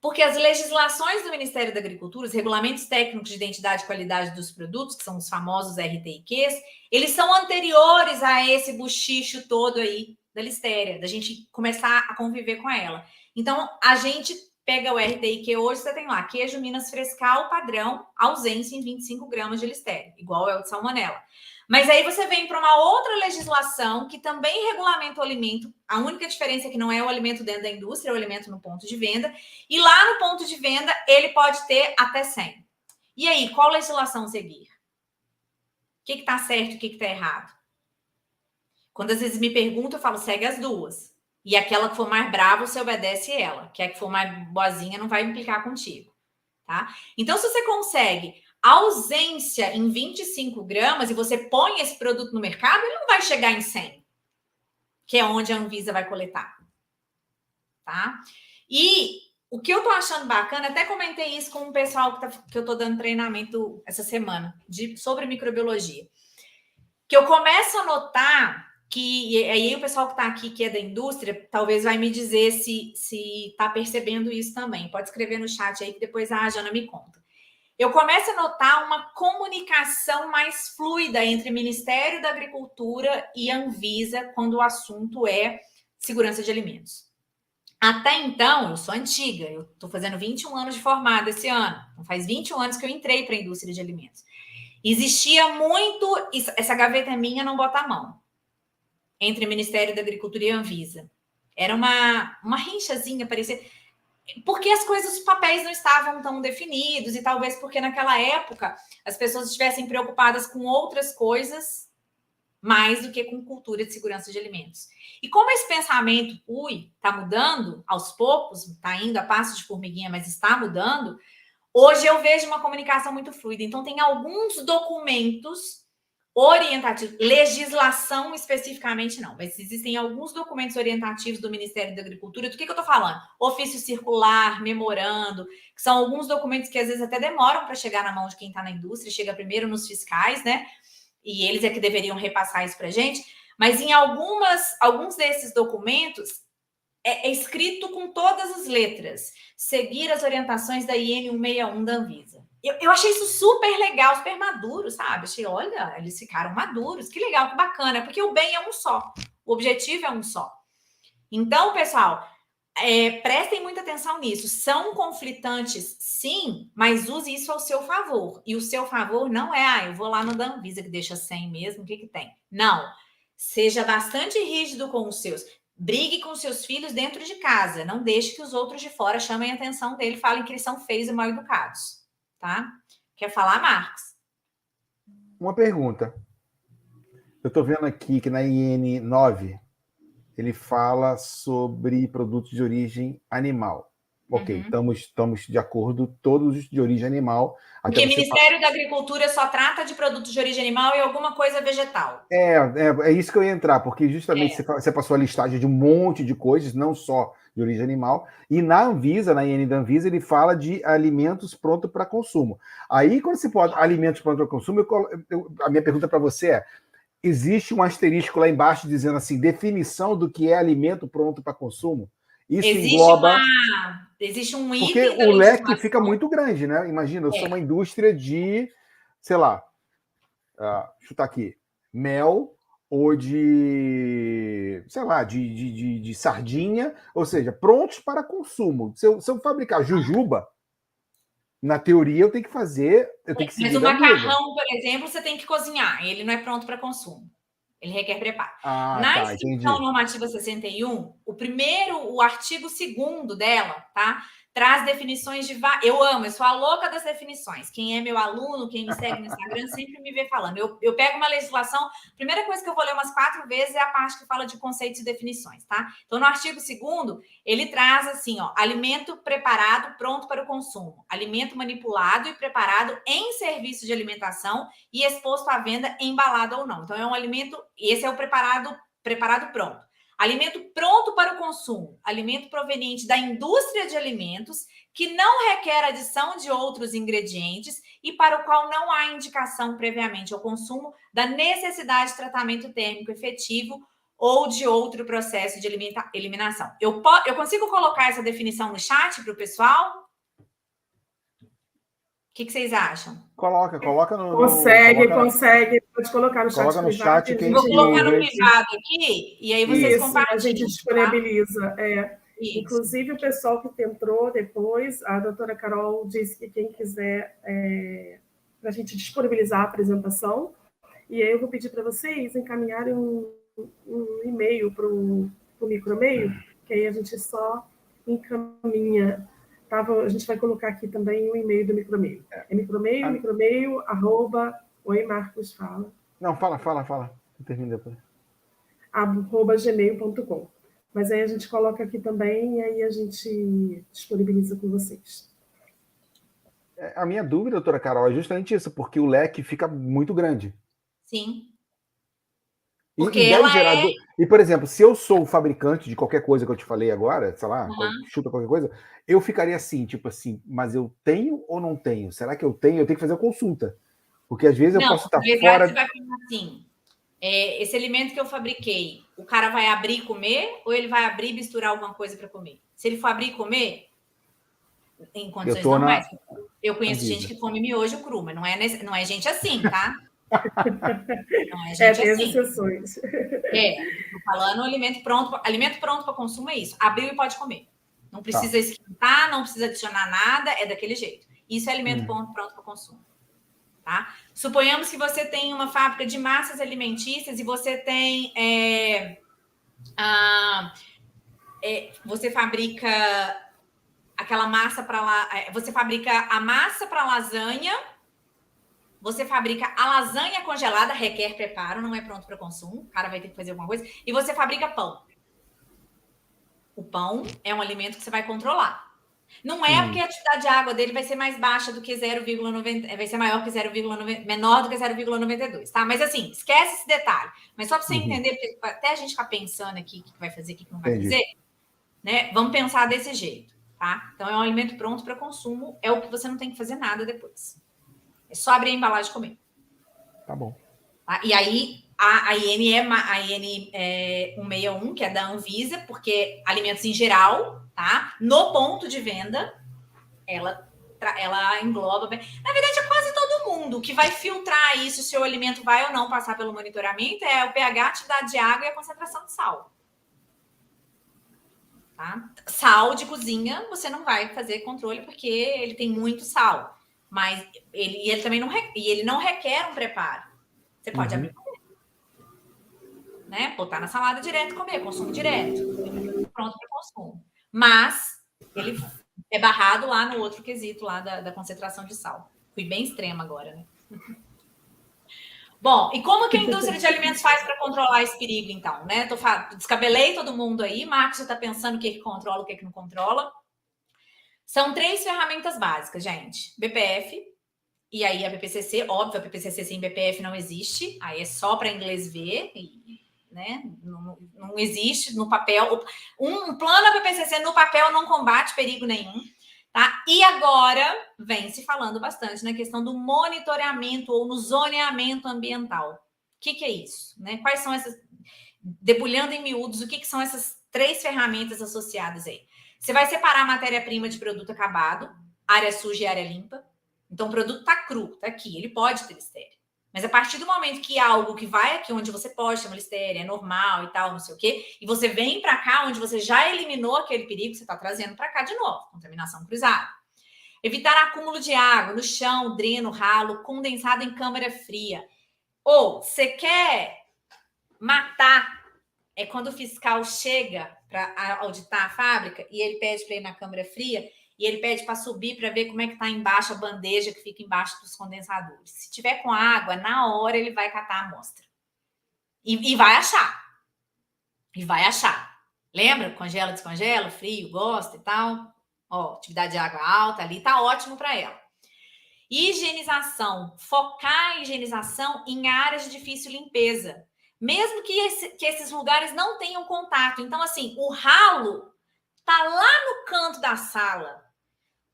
Porque as legislações do Ministério da Agricultura, os regulamentos técnicos de identidade e qualidade dos produtos, que são os famosos RTIQs, eles são anteriores a esse buchicho todo aí da listéria, da gente começar a conviver com ela. Então, a gente pega o RTIQ hoje, você tem lá queijo Minas Frescal padrão, ausência em 25 gramas de listéria, igual é o de salmonela. Mas aí você vem para uma outra legislação que também regulamenta o alimento. A única diferença é que não é o alimento dentro da indústria, é o alimento no ponto de venda. E lá no ponto de venda, ele pode ter até 100. E aí, qual legislação seguir? O que está certo e o que está errado? Quando às vezes me perguntam, eu falo, segue as duas. E aquela que for mais brava, você obedece ela. Que a que for mais boazinha não vai implicar contigo. Tá? Então, se você consegue ausência em 25 gramas e você põe esse produto no mercado, ele não vai chegar em 100, que é onde a Anvisa vai coletar. Tá? E o que eu tô achando bacana, até comentei isso com o pessoal que eu tô dando treinamento essa semana sobre microbiologia, que eu começo a notar que, e aí o pessoal que está aqui, que é da indústria, talvez vai me dizer se está percebendo isso também. Pode escrever no chat aí que depois a Jana me conta. Eu começo a notar uma comunicação mais fluida entre Ministério da Agricultura e Anvisa quando o assunto é segurança de alimentos. Até então, eu sou antiga, eu estou fazendo 21 anos de formada esse ano. Então, faz 21 anos que eu entrei para a indústria de alimentos. Existia muito, essa gaveta é minha, não bota a mão, entre o Ministério da Agricultura e a Anvisa. Era uma rinchazinha, parecia... Porque as coisas, os papéis não estavam tão definidos e talvez porque naquela época as pessoas estivessem preocupadas com outras coisas mais do que com cultura de segurança de alimentos. E como esse pensamento, está mudando aos poucos, está indo a passo de formiguinha, mas está mudando, hoje eu vejo uma comunicação muito fluida. Então, tem alguns documentos orientativos, legislação especificamente não, mas existem alguns documentos orientativos do Ministério da Agricultura. Do que eu estou falando? Ofício circular, memorando, que são alguns documentos que às vezes até demoram para chegar na mão de quem está na indústria, chega primeiro nos fiscais, né? E eles é que deveriam repassar isso para a gente. Mas em alguns desses documentos é escrito com todas as letras, seguir as orientações da IN 161 da Anvisa. Eu achei isso super legal, super maduro, sabe? Achei, olha, eles ficaram maduros, que legal, que bacana, porque o bem é um só, o objetivo é um só. Então, pessoal, prestem muita atenção nisso. São conflitantes, sim, mas use isso ao seu favor. E o seu favor não é, eu vou lá no da Anvisa que deixa 100 mesmo, o que tem? Não, seja bastante rígido com os seus. Brigue com seus filhos dentro de casa. Não deixe que os outros de fora chamem a atenção dele e falem que eles são feios e mal educados. Tá? Quer falar, Marcos? Uma pergunta. Eu estou vendo aqui que na IN 9 ele fala sobre produtos de origem animal. Ok, estamos de acordo, todos de origem animal. Porque o Ministério da Agricultura só trata de produtos de origem animal e alguma coisa vegetal. É isso que eu ia entrar, porque justamente você passou a listagem de um monte de coisas, não só de origem animal, e na Anvisa, na IN da Anvisa, ele fala de alimentos prontos para consumo. Aí, quando você pode alimentos prontos para consumo, a minha pergunta para você é, existe um asterisco lá embaixo dizendo assim, definição do que é alimento pronto para consumo? Isso engloba... Existe um item... Porque o leque fica muito grande, né? Imagina, eu sou uma indústria de, sei lá, chutar aqui, mel ou de, sei lá, de sardinha, ou seja, prontos para consumo. Se eu fabricar jujuba, na teoria eu tenho que fazer... Mas o macarrão, por exemplo, você tem que cozinhar, ele não é pronto para consumo. Ele requer preparo. Na Instrução Normativa 61, o artigo 2º dela, tá? traz definições de... Eu amo, eu sou a louca das definições. Quem é meu aluno, quem me segue no Instagram, sempre me vê falando. Eu pego uma legislação, a primeira coisa que eu vou ler umas 4 vezes é a parte que fala de conceitos e definições, tá? Então, no artigo 2º, ele traz assim, ó, alimento preparado pronto para o consumo, alimento manipulado e preparado em serviço de alimentação e exposto à venda, embalado ou não. Então, é um alimento, esse é o preparado pronto. Alimento pronto para o consumo, alimento proveniente da indústria de alimentos que não requer adição de outros ingredientes e para o qual não há indicação previamente ao consumo da necessidade de tratamento térmico efetivo ou de outro processo de eliminação. Eu consigo colocar essa definição no chat para o pessoal? O que vocês acham? Coloca no... Consegue. Pode colocar no chat. Coloca no chat. Vou colocar no privado aqui e aí vocês compartilham. A gente disponibiliza. Tá? Inclusive, o pessoal que entrou depois, a doutora Carol disse que quem quiser para a gente disponibilizar a apresentação, e aí eu vou pedir para vocês encaminharem um e-mail para o micromeio, que aí a gente só encaminha. A gente vai colocar aqui também o e-mail do micromeio. É micromeio, @ Oi, Marcos, fala. Não, fala. Termina depois. @gmail.com. Mas aí a gente coloca aqui também e aí a gente disponibiliza com vocês. A minha dúvida, doutora Carol, é justamente isso, porque o leque fica muito grande. Sim. Porque E, por exemplo, se eu sou o fabricante de qualquer coisa que eu te falei agora, sei lá, chuta qualquer coisa, eu ficaria assim, tipo assim, mas eu tenho ou não tenho? Será que eu tenho? Eu tenho que fazer a consulta. Porque às vezes eu posso estar fora... Você vai pensar assim, esse alimento que eu fabriquei, o cara vai abrir e comer ou ele vai abrir e misturar alguma coisa para comer? Se ele for abrir e comer, em condições normais, eu conheço gente que come miojo cru, mas não é gente assim, tá? Não é gente tem assim. exceções. Tô falando alimento pronto para consumo é isso. Abriu e pode comer. Não precisa esquentar, não precisa adicionar nada, é daquele jeito. Isso é alimento pronto para consumo. Tá? Suponhamos que você tem uma fábrica de massas alimentícias e você tem... você fabrica aquela massa para... Você fabrica a massa para lasanha, você fabrica a lasanha congelada, requer preparo, não é pronto para consumo, o cara vai ter que fazer alguma coisa, e você fabrica pão. O pão é um alimento que você vai controlar. Não é porque a atividade de água dele vai ser mais baixa do que 0,90, vai ser maior que 0,90, menor do que 0,92, tá? Mas assim, esquece esse detalhe. Mas só para você entender, porque até a gente ficar pensando aqui o que vai fazer, o que não vai fazer, né? Vamos pensar desse jeito, tá? Então é um alimento pronto para consumo, é o que você não tem que fazer nada depois. É só abrir a embalagem e comer. Tá bom. Tá? E aí, a IN é 161, que é da Anvisa, porque alimentos em geral, tá? No ponto de venda, ela engloba bem. Na verdade, é quase todo mundo que vai filtrar isso, se o alimento vai ou não passar pelo monitoramento, é o pH, a atividade de água e a concentração de sal. Tá? Sal de cozinha, você não vai fazer controle porque ele tem muito sal. Mas ele também não requer um preparo. Você pode abrir e comer. Né? Botar na salada direto e comer, consumo direto. Pronto para consumo. Mas ele é barrado lá no outro quesito lá da concentração de sal. Fui bem extrema agora, né? Bom, e como que a indústria de alimentos faz para controlar esse perigo, então? Né? Descabelei todo mundo aí. Marcos já está pensando o que controla, o que não controla. São 3 ferramentas básicas, gente. BPF, e aí a BPCC, óbvio, a BPCC sem BPF não existe, aí é só para inglês ver, né? Não existe no papel. Um plano BPCC no papel não combate perigo nenhum, tá? E agora vem se falando bastante na questão do monitoramento ou no zoneamento ambiental. O que é isso? Né? Quais são essas... Debulhando em miúdos, o que são essas 3 ferramentas associadas aí? Você vai separar a matéria-prima de produto acabado, área suja e área limpa. Então, o produto está cru, está aqui, ele pode ter listéria. Mas a partir do momento que algo que vai aqui onde você pode ter uma listéria, é normal e tal, não sei o quê, e você vem para cá onde você já eliminou aquele perigo, você está trazendo para cá de novo, contaminação cruzada. Evitar acúmulo de água no chão, dreno, ralo, condensado em câmara fria. Ou, você quer matar, quando o fiscal chega para auditar a fábrica e ele pede para ir na câmara fria, e ele pede para subir para ver como é que está embaixo a bandeja que fica embaixo dos condensadores. Se tiver com água, na hora ele vai catar a amostra. E vai achar. E vai achar. Lembra? Congela, descongela, frio, gosta e tal. Ó, atividade de água alta ali, tá ótimo para ela. Higienização. Focar a higienização em áreas de difícil limpeza. Mesmo que esses lugares não tenham contato. Então, assim, o ralo tá lá no canto da sala.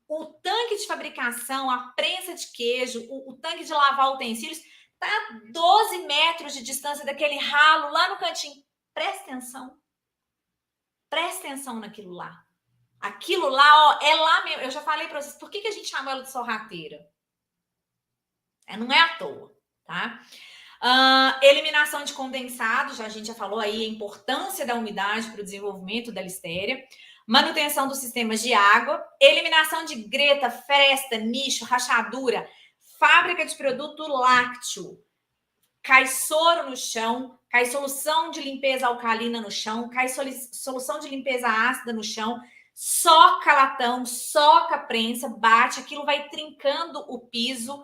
O tanque de fabricação, a prensa de queijo, o tanque de lavar utensílios, tá a 12 metros de distância daquele ralo lá no cantinho. Presta atenção. Presta atenção naquilo lá. Aquilo lá, ó, é lá mesmo. Eu já falei para vocês, por que a gente chama ela de sorrateira? Não é à toa, tá? Eliminação de condensado, a gente já falou aí a importância da umidade para o desenvolvimento da listéria. Manutenção dos sistemas de água, eliminação de greta, fresta, nicho, rachadura, fábrica de produto lácteo, cai soro no chão, cai solução de limpeza alcalina no chão, cai solução de limpeza ácida no chão, soca latão, soca prensa, bate, aquilo vai trincando o piso,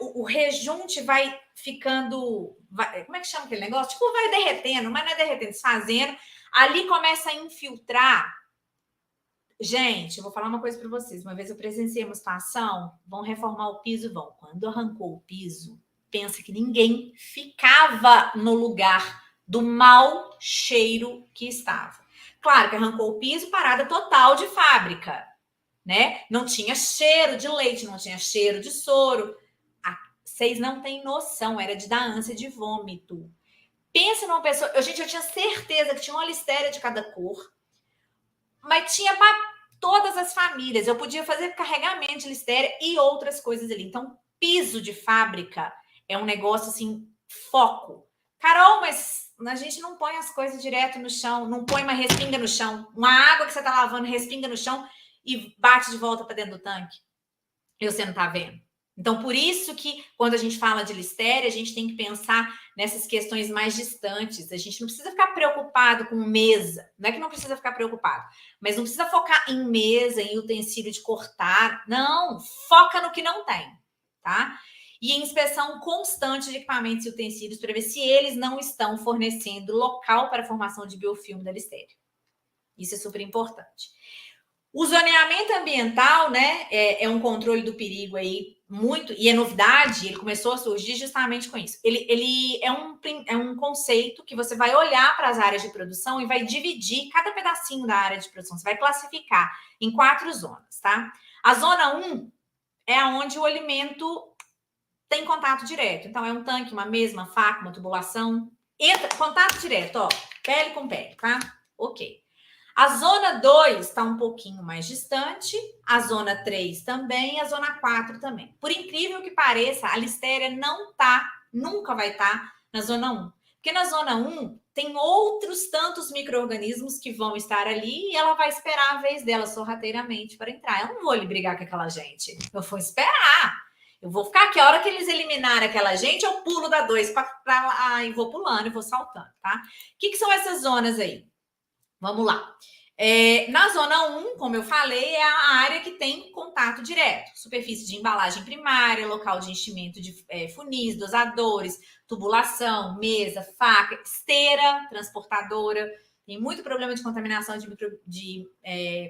o rejunte vai ficando, como é que chama aquele negócio? Tipo, vai derretendo, mas não é derretendo, desfazendo. Ali começa a infiltrar. Gente, eu vou falar uma coisa para vocês. Uma vez eu presenciei uma situação, vão reformar o piso, vão. Quando arrancou o piso, pensa que ninguém ficava no lugar do mau cheiro que estava. Claro que arrancou o piso, parada total de fábrica, né? Não tinha cheiro de leite, não tinha cheiro de soro. Vocês não têm noção, era de dar ânsia de vômito. Pensa numa pessoa... Eu tinha certeza que tinha uma listéria de cada cor, mas tinha para todas as famílias. Eu podia fazer carregamento de listéria e outras coisas ali. Então, piso de fábrica é um negócio, assim, foco. Carol, mas a gente não põe as coisas direto no chão, não põe uma respinga no chão. Uma água que você tá lavando respinga no chão e bate de volta para dentro do tanque. E você não tá vendo. Então, por isso que quando a gente fala de listéria, a gente tem que pensar nessas questões mais distantes. A gente não precisa ficar preocupado com mesa. Não é que não precisa ficar preocupado, mas não precisa focar em mesa, em utensílio de cortar. Não, foca no que não tem, tá? E em inspeção constante de equipamentos e utensílios para ver se eles não estão fornecendo local para a formação de biofilme da listéria. Isso é super importante. O zoneamento ambiental, né, é um controle do perigo aí muito, e é novidade, ele começou a surgir justamente com isso. Ele é um conceito que você vai olhar para as áreas de produção e vai dividir cada pedacinho da área de produção. Você vai classificar em 4 zonas, tá? A zona 1 é onde o alimento tem contato direto. Então, é um tanque, uma mesa, uma faca, uma tubulação. Contato direto, ó, pele com pele, tá? Ok. A zona 2 está um pouquinho mais distante, a zona 3 também, a zona 4 também. Por incrível que pareça, a listéria nunca vai estar na zona 1. Porque na zona 1 tem outros tantos micro-organismos que vão estar ali e ela vai esperar a vez dela sorrateiramente para entrar. Eu não vou lhe brigar com aquela gente, eu vou esperar. Eu vou ficar aqui, a hora que eles eliminarem aquela gente, eu pulo da 2 para lá e vou pulando e vou saltando, tá? O que são essas zonas aí? Vamos lá. Na zona 1, como eu falei, é a área que tem contato direto. Superfície de embalagem primária, local de enchimento de funis, dosadores, tubulação, mesa, faca, esteira, transportadora. Tem muito problema de contaminação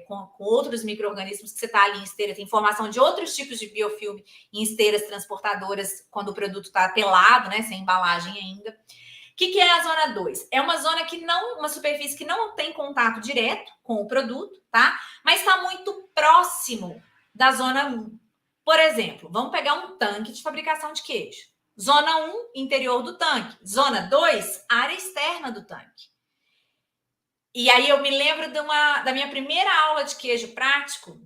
com outros micro-organismos que você está ali em esteira. Tem formação de outros tipos de biofilme em esteiras transportadoras quando o produto está pelado, né, sem embalagem ainda. O que é a zona 2? É uma zona uma superfície que não tem contato direto com o produto, tá? Mas está muito próximo da zona 1. Por exemplo, vamos pegar um tanque de fabricação de queijo. Zona 1, interior do tanque. Zona 2, área externa do tanque. E aí eu me lembro da minha primeira aula de queijo prático,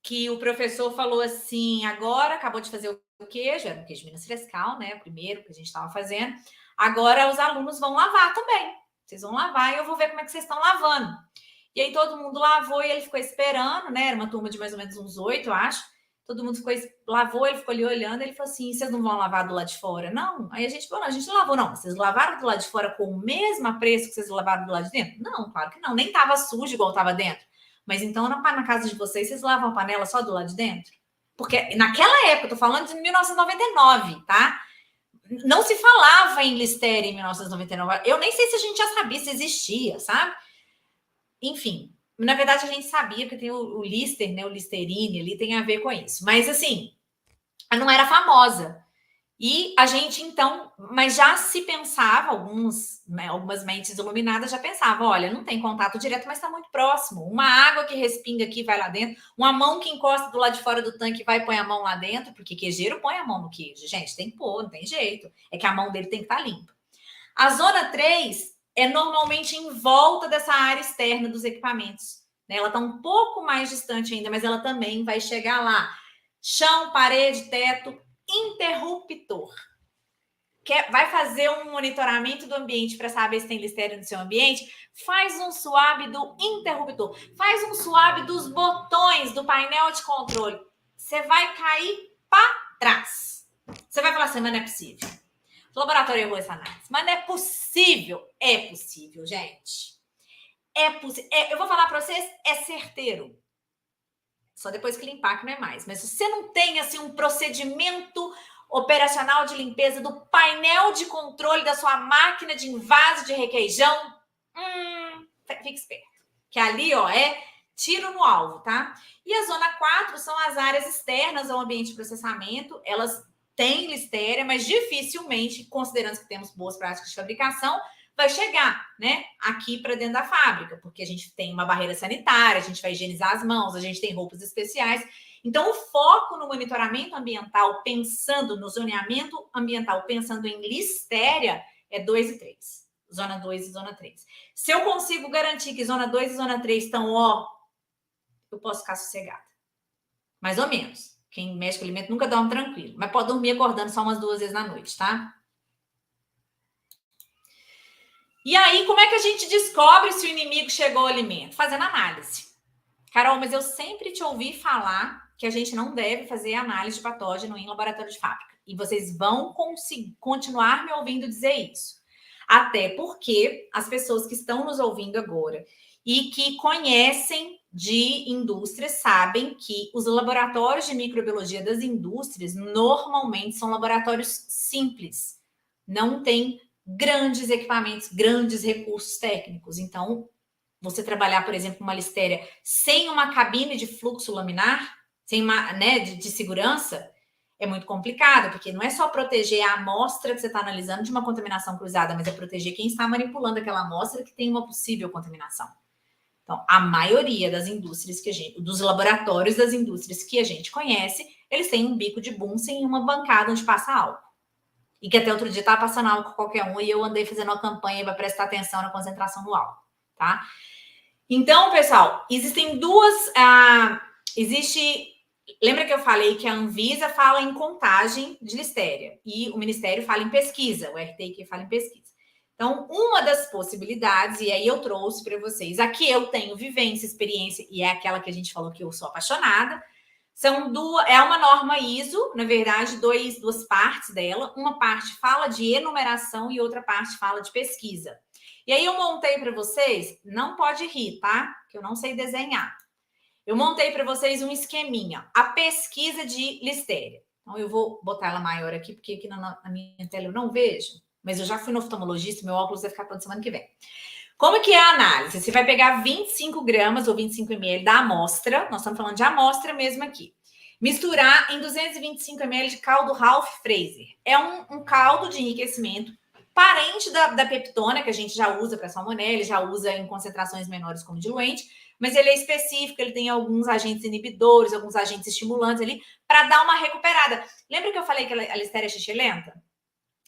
que o professor falou assim, agora acabou de fazer o queijo, era um queijo Minas Frescal, né? O primeiro que a gente estava fazendo. Agora os alunos vão lavar também. Vocês vão lavar e eu vou ver como é que vocês estão lavando. E aí todo mundo lavou e ele ficou esperando, né? Era uma turma de mais ou menos uns 8, eu acho. Todo mundo lavou, ele ficou ali olhando. Ele falou assim, vocês não vão lavar do lado de fora? Não. Aí a gente falou, não, a gente não lavou, não. Vocês lavaram do lado de fora com o mesmo preço que vocês lavaram do lado de dentro? Não, claro que não. Nem estava sujo igual estava dentro. Mas então na casa de vocês lavam a panela só do lado de dentro? Porque naquela época, eu tô falando de 1999, tá? Não se falava em Listeria em 1999. Eu nem sei se a gente já sabia se existia, sabe? Enfim, na verdade a gente sabia, porque tem o Lister, né? O Listerine ali tem a ver com isso. Mas assim, não era famosa. E a gente, então, mas já se pensava, algumas mentes iluminadas já pensavam, olha, não tem contato direto, mas está muito próximo. Uma água que respinga aqui vai lá dentro, uma mão que encosta do lado de fora do tanque vai e põe a mão lá dentro, porque queijeiro põe a mão no queijo. Gente, tem que pôr, não tem jeito. É que a mão dele tem que estar limpa. A zona 3 é normalmente em volta dessa área externa dos equipamentos. Né? Ela está um pouco mais distante ainda, mas ela também vai chegar lá. Chão, parede, teto, interruptor. Vai fazer um monitoramento do ambiente para saber se tem Listeria no seu ambiente? Faz um swab do interruptor. Faz um swab dos botões do painel de controle. Você vai cair para trás. Você vai falar assim, mas não é possível. O laboratório errou essa análise. Mas não é possível. É possível, gente. É possível. Eu vou falar para vocês, é certeiro. Só depois que limpar, que não é mais. Mas se você não tem assim, um procedimento operacional de limpeza do painel de controle da sua máquina de invase de requeijão, fique esperto. Que ali, ó, é tiro no alvo, tá? E a zona 4 são as áreas externas ao ambiente de processamento. Elas têm Listeria, mas dificilmente, considerando que temos boas práticas de fabricação, vai chegar, né, aqui para dentro da fábrica, porque a gente tem uma barreira sanitária, a gente vai higienizar as mãos, a gente tem roupas especiais. Então, o foco no monitoramento ambiental, pensando no zoneamento ambiental, pensando em Listeria, é 2 e 3. Zona 2 e zona 3. Se eu consigo garantir que zona 2 e zona 3 estão, eu posso ficar sossegada. Mais ou menos. Quem mexe com alimento nunca dorme tranquilo, mas pode dormir acordando só umas 2 vezes na noite, tá? E aí, como é que a gente descobre se o inimigo chegou ao alimento? Fazendo análise. Carol, mas eu sempre te ouvi falar que a gente não deve fazer análise de patógeno em laboratório de fábrica. E vocês vão continuar me ouvindo dizer isso. Até porque as pessoas que estão nos ouvindo agora e que conhecem de indústrias sabem que os laboratórios de microbiologia das indústrias normalmente são laboratórios simples. Não tem grandes equipamentos, grandes recursos técnicos. Então, você trabalhar, por exemplo, uma Listeria sem uma cabine de fluxo laminar, sem uma, né, de segurança, é muito complicado, porque não é só proteger a amostra que você está analisando de uma contaminação cruzada, mas é proteger quem está manipulando aquela amostra que tem uma possível contaminação. Então, a maioria das indústrias dos laboratórios das indústrias que a gente conhece, eles têm um bico de Bunsen e uma bancada onde passa álcool. E que até outro dia estava passando álcool qualquer um e eu andei fazendo uma campanha para prestar atenção na concentração do álcool, tá? Então, pessoal, existem duas... Lembra que eu falei que a Anvisa fala em contagem de Listeria e o Ministério fala em pesquisa, o RTI fala em pesquisa. Então, uma das possibilidades, e aí eu trouxe para vocês, aqui eu tenho vivência, experiência, e é aquela que a gente falou que eu sou apaixonada, é uma norma ISO, na verdade, duas partes dela. Uma parte fala de enumeração e outra parte fala de pesquisa. E aí eu montei para vocês, não pode rir, tá? Que eu não sei desenhar. Eu montei para vocês um esqueminha, a pesquisa de Listeria. Então eu vou botar ela maior aqui, porque aqui na minha tela eu não vejo, mas eu já fui no oftalmologista, meu óculos vai ficar pronto semana que vem. Como que é a análise? Você vai pegar 25 gramas ou 25 ml da amostra, nós estamos falando de amostra mesmo aqui. Misturar em 225 ml de caldo Ralph Fraser. É um caldo de enriquecimento parente da peptona, que a gente já usa para salmonella, já usa em concentrações menores como diluente, mas ele é específico, ele tem alguns agentes inibidores, alguns agentes estimulantes ali, para dar uma recuperada. Lembra que eu falei que a Listeria é xixi lenta?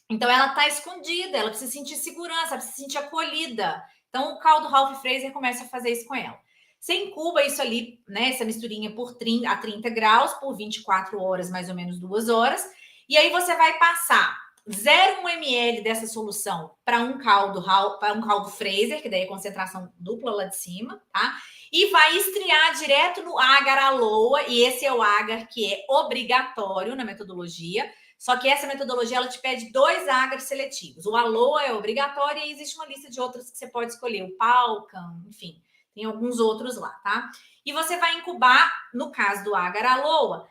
Então, ela está escondida, ela precisa sentir segurança, ela precisa se sentir acolhida. Então, o caldo Ralph Fraser começa a fazer isso com ela. Você incuba isso ali, né, essa misturinha a 30 graus, por 24 horas, mais ou menos 2 horas. E aí, você vai passar 0,1 ml dessa solução para um caldo Fraser, que daí é concentração dupla lá de cima, tá? E vai estrear direto no agar aloe, e esse é o agar que é obrigatório na metodologia. Só que essa metodologia, ela te pede 2 agars seletivos. O aloe é obrigatório e existe uma lista de outras que você pode escolher. O Palcam, enfim. Tem alguns outros lá, tá? E você vai incubar, no caso do Agar Aloha,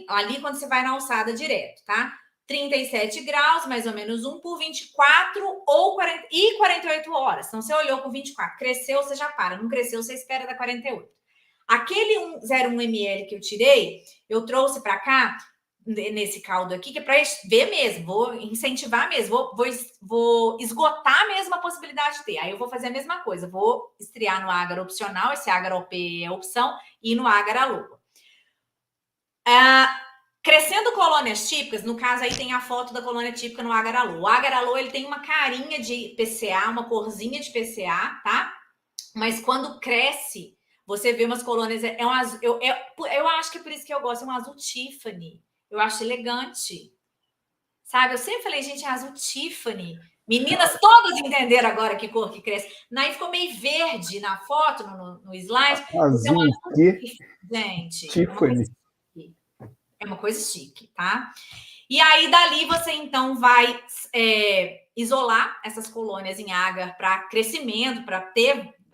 ali quando você vai na alçada direto, tá? 37 graus, mais ou menos 1 por 24 ou 48 horas. Então, você olhou com 24, cresceu, você já para. Não cresceu, você espera da 48. Aquele 0,1 ml que eu tirei, eu trouxe para cá, nesse caldo aqui, que é para ver mesmo, vou incentivar mesmo, vou esgotar mesmo a possibilidade de ter. Aí eu vou fazer a mesma coisa, vou estrear no Agar opcional, esse Agar OP é opção, e no Agar Aloha. Crescendo colônias típicas, no caso aí tem a foto da colônia típica no Agar Aloha. O Agar Aloha, ele tem uma carinha de PCA, uma corzinha de PCA, tá? Mas quando cresce, você vê umas colônias, é um azul, eu acho que é por isso que eu gosto, é um azul Tiffany. Eu acho elegante. Sabe? Eu sempre falei, gente, é azul Tiffany. Meninas todas entenderam agora que cor que cresce. Naí ficou meio verde na foto, no slide. Azul gente, Tiffany. É uma coisa chique, tá? E aí, dali, você, então, vai isolar essas colônias em agar para crescimento, para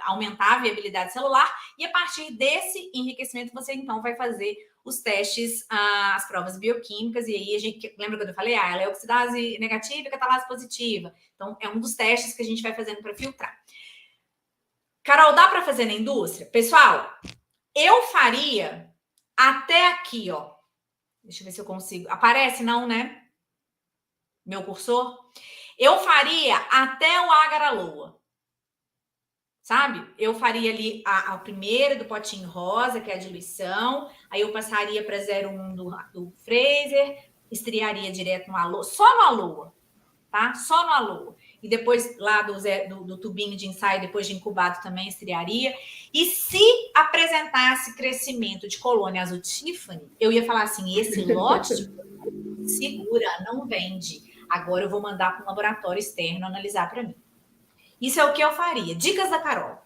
aumentar a viabilidade celular. E a partir desse enriquecimento, você, então, vai fazer os testes, as provas bioquímicas. E aí, a gente lembra quando eu falei? Ela é oxidase negativa e catalase positiva. Então, é um dos testes que a gente vai fazendo para filtrar. Carol, dá para fazer na indústria? Pessoal, eu faria até aqui, ó. Deixa eu ver se eu consigo. Aparece, não, né? Meu cursor. Eu faria até o Agar Aloha. Sabe? Eu faria ali a primeira do potinho rosa, que é a diluição. Aí eu passaria para 0,1 do Fraser. Estrearia direto no Aloha. Só no Aloha. Tá? Só no Aloha. E depois lá do tubinho de ensaio, depois de incubado também estrearia. E se apresentasse crescimento de colônia azul Tiffany, eu ia falar assim, esse lote segura, não vende. Agora eu vou mandar para um laboratório externo analisar para mim. Isso é o que eu faria. Dicas da Carol.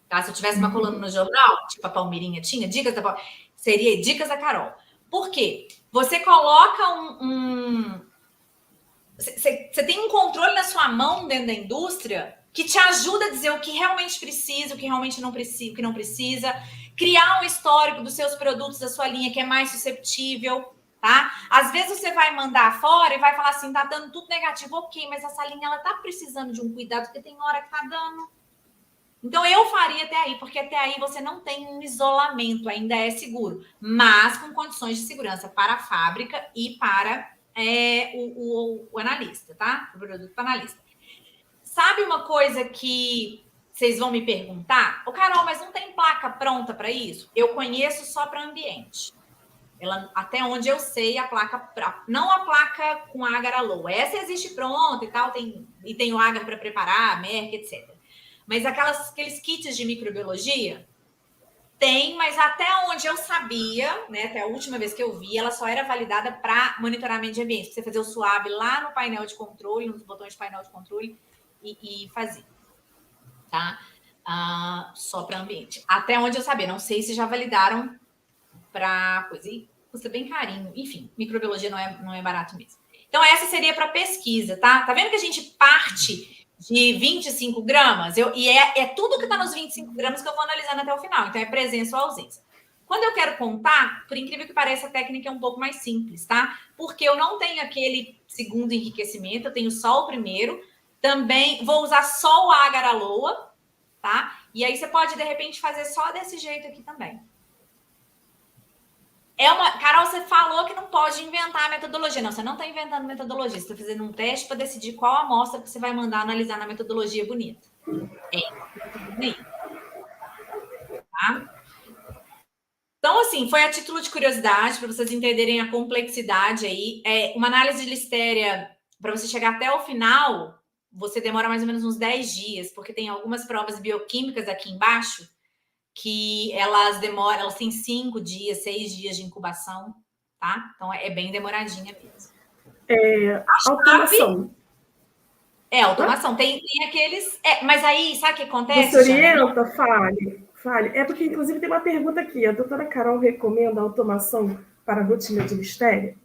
Tá? Se eu tivesse uma coluna no jornal, tipo a Palmeirinha tinha, seria dicas da Carol. Por quê? Você coloca Você tem um controle na sua mão dentro da indústria que te ajuda a dizer o que realmente precisa, o que realmente não precisa, o que não precisa, criar um histórico dos seus produtos, da sua linha que é mais susceptível, tá? Às vezes você vai mandar fora e vai falar assim, tá dando tudo negativo, ok, mas essa linha ela tá precisando de um cuidado porque tem hora que tá dando. Então eu faria até aí, porque até aí você não tem um isolamento, ainda é seguro, mas com condições de segurança para a fábrica e para o analista, tá? O produto analista. Sabe uma coisa que vocês vão me perguntar? Ô, Carol, mas não tem placa pronta para isso? Eu conheço só para ambiente. Até onde eu sei, a placa... Não a placa com Agar Aloha. Essa existe pronta e tal, tem o Agar para preparar, a Merck, etc. Mas aqueles kits de microbiologia... Tem, mas até onde eu sabia, né, até a última vez que eu vi, ela só era validada para monitoramento de ambiente. Você fazer o SWAB lá no painel de controle, nos botões de painel de controle e fazer. Tá? Só para ambiente. Até onde eu sabia. Não sei se já validaram para coisa. E custa bem carinho. Enfim, microbiologia não é barato mesmo. Então, essa seria para pesquisa, tá? Tá vendo que a gente parte de 25 gramas, e é tudo que está nos 25 gramas que eu vou analisando até o final. Então, é presença ou ausência. Quando eu quero contar, por incrível que pareça, a técnica é um pouco mais simples, tá? Porque eu não tenho aquele segundo enriquecimento, eu tenho só o primeiro. Também vou usar só o Agar Aloha, tá? E aí você pode, de repente, fazer só desse jeito aqui também. Carol, você falou que não pode inventar a metodologia. Não, você não está inventando metodologia. Você está fazendo um teste para decidir qual amostra que você vai mandar analisar na metodologia bonita. Tá? Então, assim, foi a título de curiosidade, para vocês entenderem a complexidade aí. Uma análise de listéria, para você chegar até o final, você demora mais ou menos uns 10 dias, porque tem algumas provas bioquímicas aqui embaixo que elas têm 5 dias, 6 dias de incubação, tá? Então, é bem demoradinha mesmo. Automação. Automação. Tem aqueles... mas aí, sabe o que acontece? Você orienta, fale. É porque, inclusive, tem uma pergunta aqui. A doutora Carol recomenda automação para a rotina de listéria?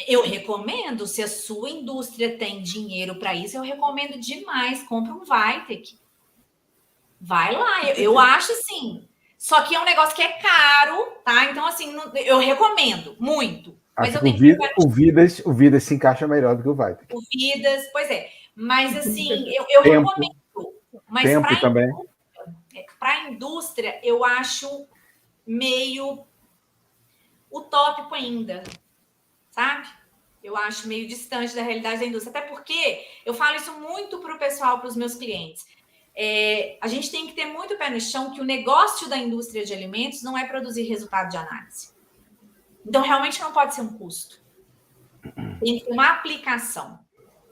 Eu recomendo. Se a sua indústria tem dinheiro para isso, eu recomendo demais. Compra um Vitek. Vai lá, eu acho assim. Só que é um negócio que é caro, tá? Então, assim, eu recomendo muito. Mas Acho eu que tenho que o Vidas se encaixa melhor do que o Vitek. o Vidas, pois é. Mas assim, eu recomendo. Mas Tempo também. para a indústria, eu acho meio utópico ainda, sabe? Eu acho meio distante da realidade da indústria. Até porque eu falo isso muito para o pessoal, para os meus clientes. A gente tem que ter muito pé no chão que o negócio da indústria de alimentos não é produzir resultado de análise. Então, realmente não pode ser um custo. Tem que ter uma aplicação.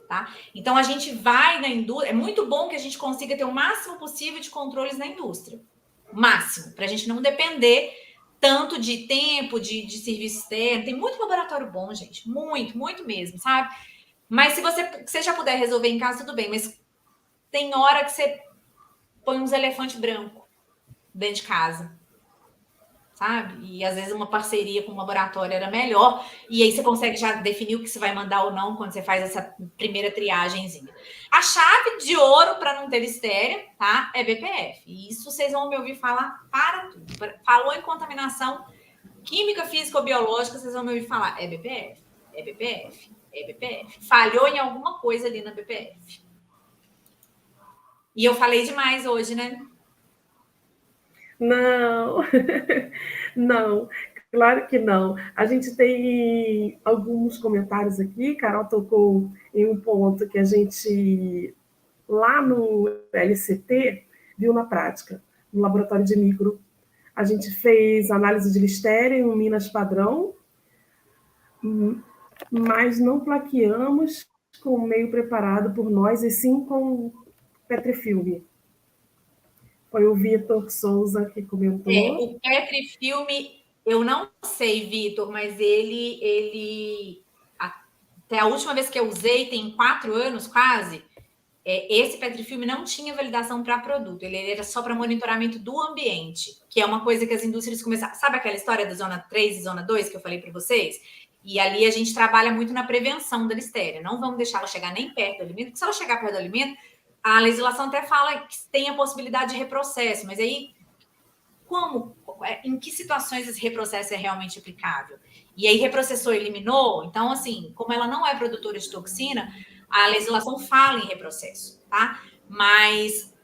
Tá? Então, a gente vai na indústria. É muito bom que a gente consiga ter o máximo possível de controles na indústria. Máximo, para a gente não depender tanto de tempo, de serviço externo. Tem muito laboratório bom, gente. Muito, muito mesmo, sabe? Mas se você já puder resolver em casa, tudo bem. Mas tem hora que você põe uns elefantes brancos dentro de casa, sabe? E às vezes uma parceria com um laboratório era melhor. E aí você consegue já definir o que você vai mandar ou não quando você faz essa primeira triagemzinha. A chave de ouro para não ter listéria, tá? É BPF. E isso vocês vão me ouvir falar para tudo. Falou em contaminação química, física ou biológica, vocês vão me ouvir falar. É BPF, é BPF, é BPF. Falhou em alguma coisa ali na BPF. E eu falei demais hoje, né? Não, não, claro que não. A gente tem alguns comentários aqui. Carol tocou em um ponto que a gente, lá no LCT, viu na prática, no laboratório de micro. A gente fez análise de listéria em um Minas padrão, mas não plaqueamos com o meio preparado por nós, e sim com petrifilme. Foi o Vitor Souza que comentou. O petrifilme, eu não sei, Vitor, mas ele até a última vez que eu usei, tem 4 anos quase, esse petrifilme não tinha validação para produto, ele era só para monitoramento do ambiente, que é uma coisa que as indústrias começaram. Sabe aquela história da zona 3 e zona 2 que eu falei para vocês? E ali a gente trabalha muito na prevenção da listéria. Não vamos deixar ela chegar nem perto do alimento, porque se ela chegar perto do alimento, a legislação até fala que tem a possibilidade de reprocesso, mas aí em que situações esse reprocesso é realmente aplicável? E aí reprocessou, eliminou. Então, assim, como ela não é produtora de toxina, a legislação fala em reprocesso, tá? Mas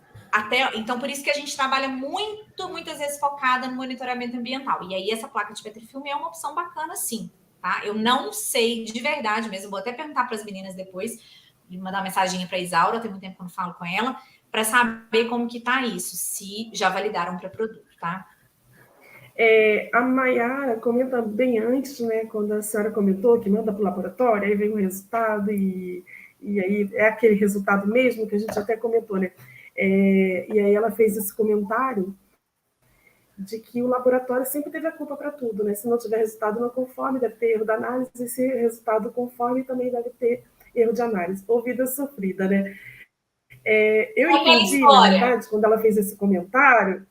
então por isso que a gente trabalha muitas vezes focada no monitoramento ambiental. E aí essa placa de petrifilme é uma opção bacana, sim, tá? Eu não sei de verdade mesmo, vou até perguntar para as meninas depois, mandar uma mensagem para a Isaura, tem muito tempo que eu não falo com ela, para saber como que tá isso, se já validaram para produto, tá? A Maiara comenta bem antes, né, quando a senhora comentou que manda para o laboratório, aí vem o resultado, e aí é aquele resultado mesmo que a gente até comentou, né? E aí ela fez esse comentário de que o laboratório sempre teve a culpa para tudo, né? Se não tiver resultado não conforme, deve ter erro da análise, e se resultado conforme, também deve ter erro de análise. Ou vida sofrida, né? Eu entendi, na verdade, quando ela fez esse comentário,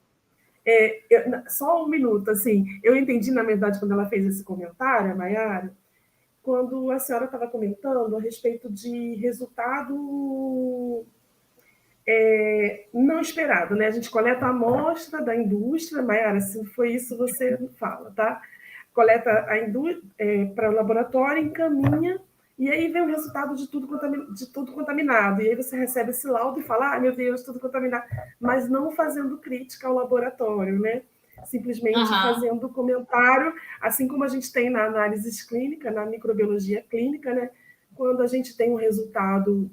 só um minuto, assim, eu entendi, na verdade, quando ela fez esse comentário, a Maiara, quando a senhora estava comentando a respeito de resultado não esperado, né? A gente coleta a amostra da indústria, Maiara, se foi isso, você fala, tá? Coleta a indústria para o laboratório, encaminha, e aí vem o resultado de tudo contaminado. E aí você recebe esse laudo e fala, meu Deus, tudo contaminado. Mas não fazendo crítica ao laboratório, né? Simplesmente fazendo comentário, assim como a gente tem na análise clínica, na microbiologia clínica, né? Quando a gente tem um resultado,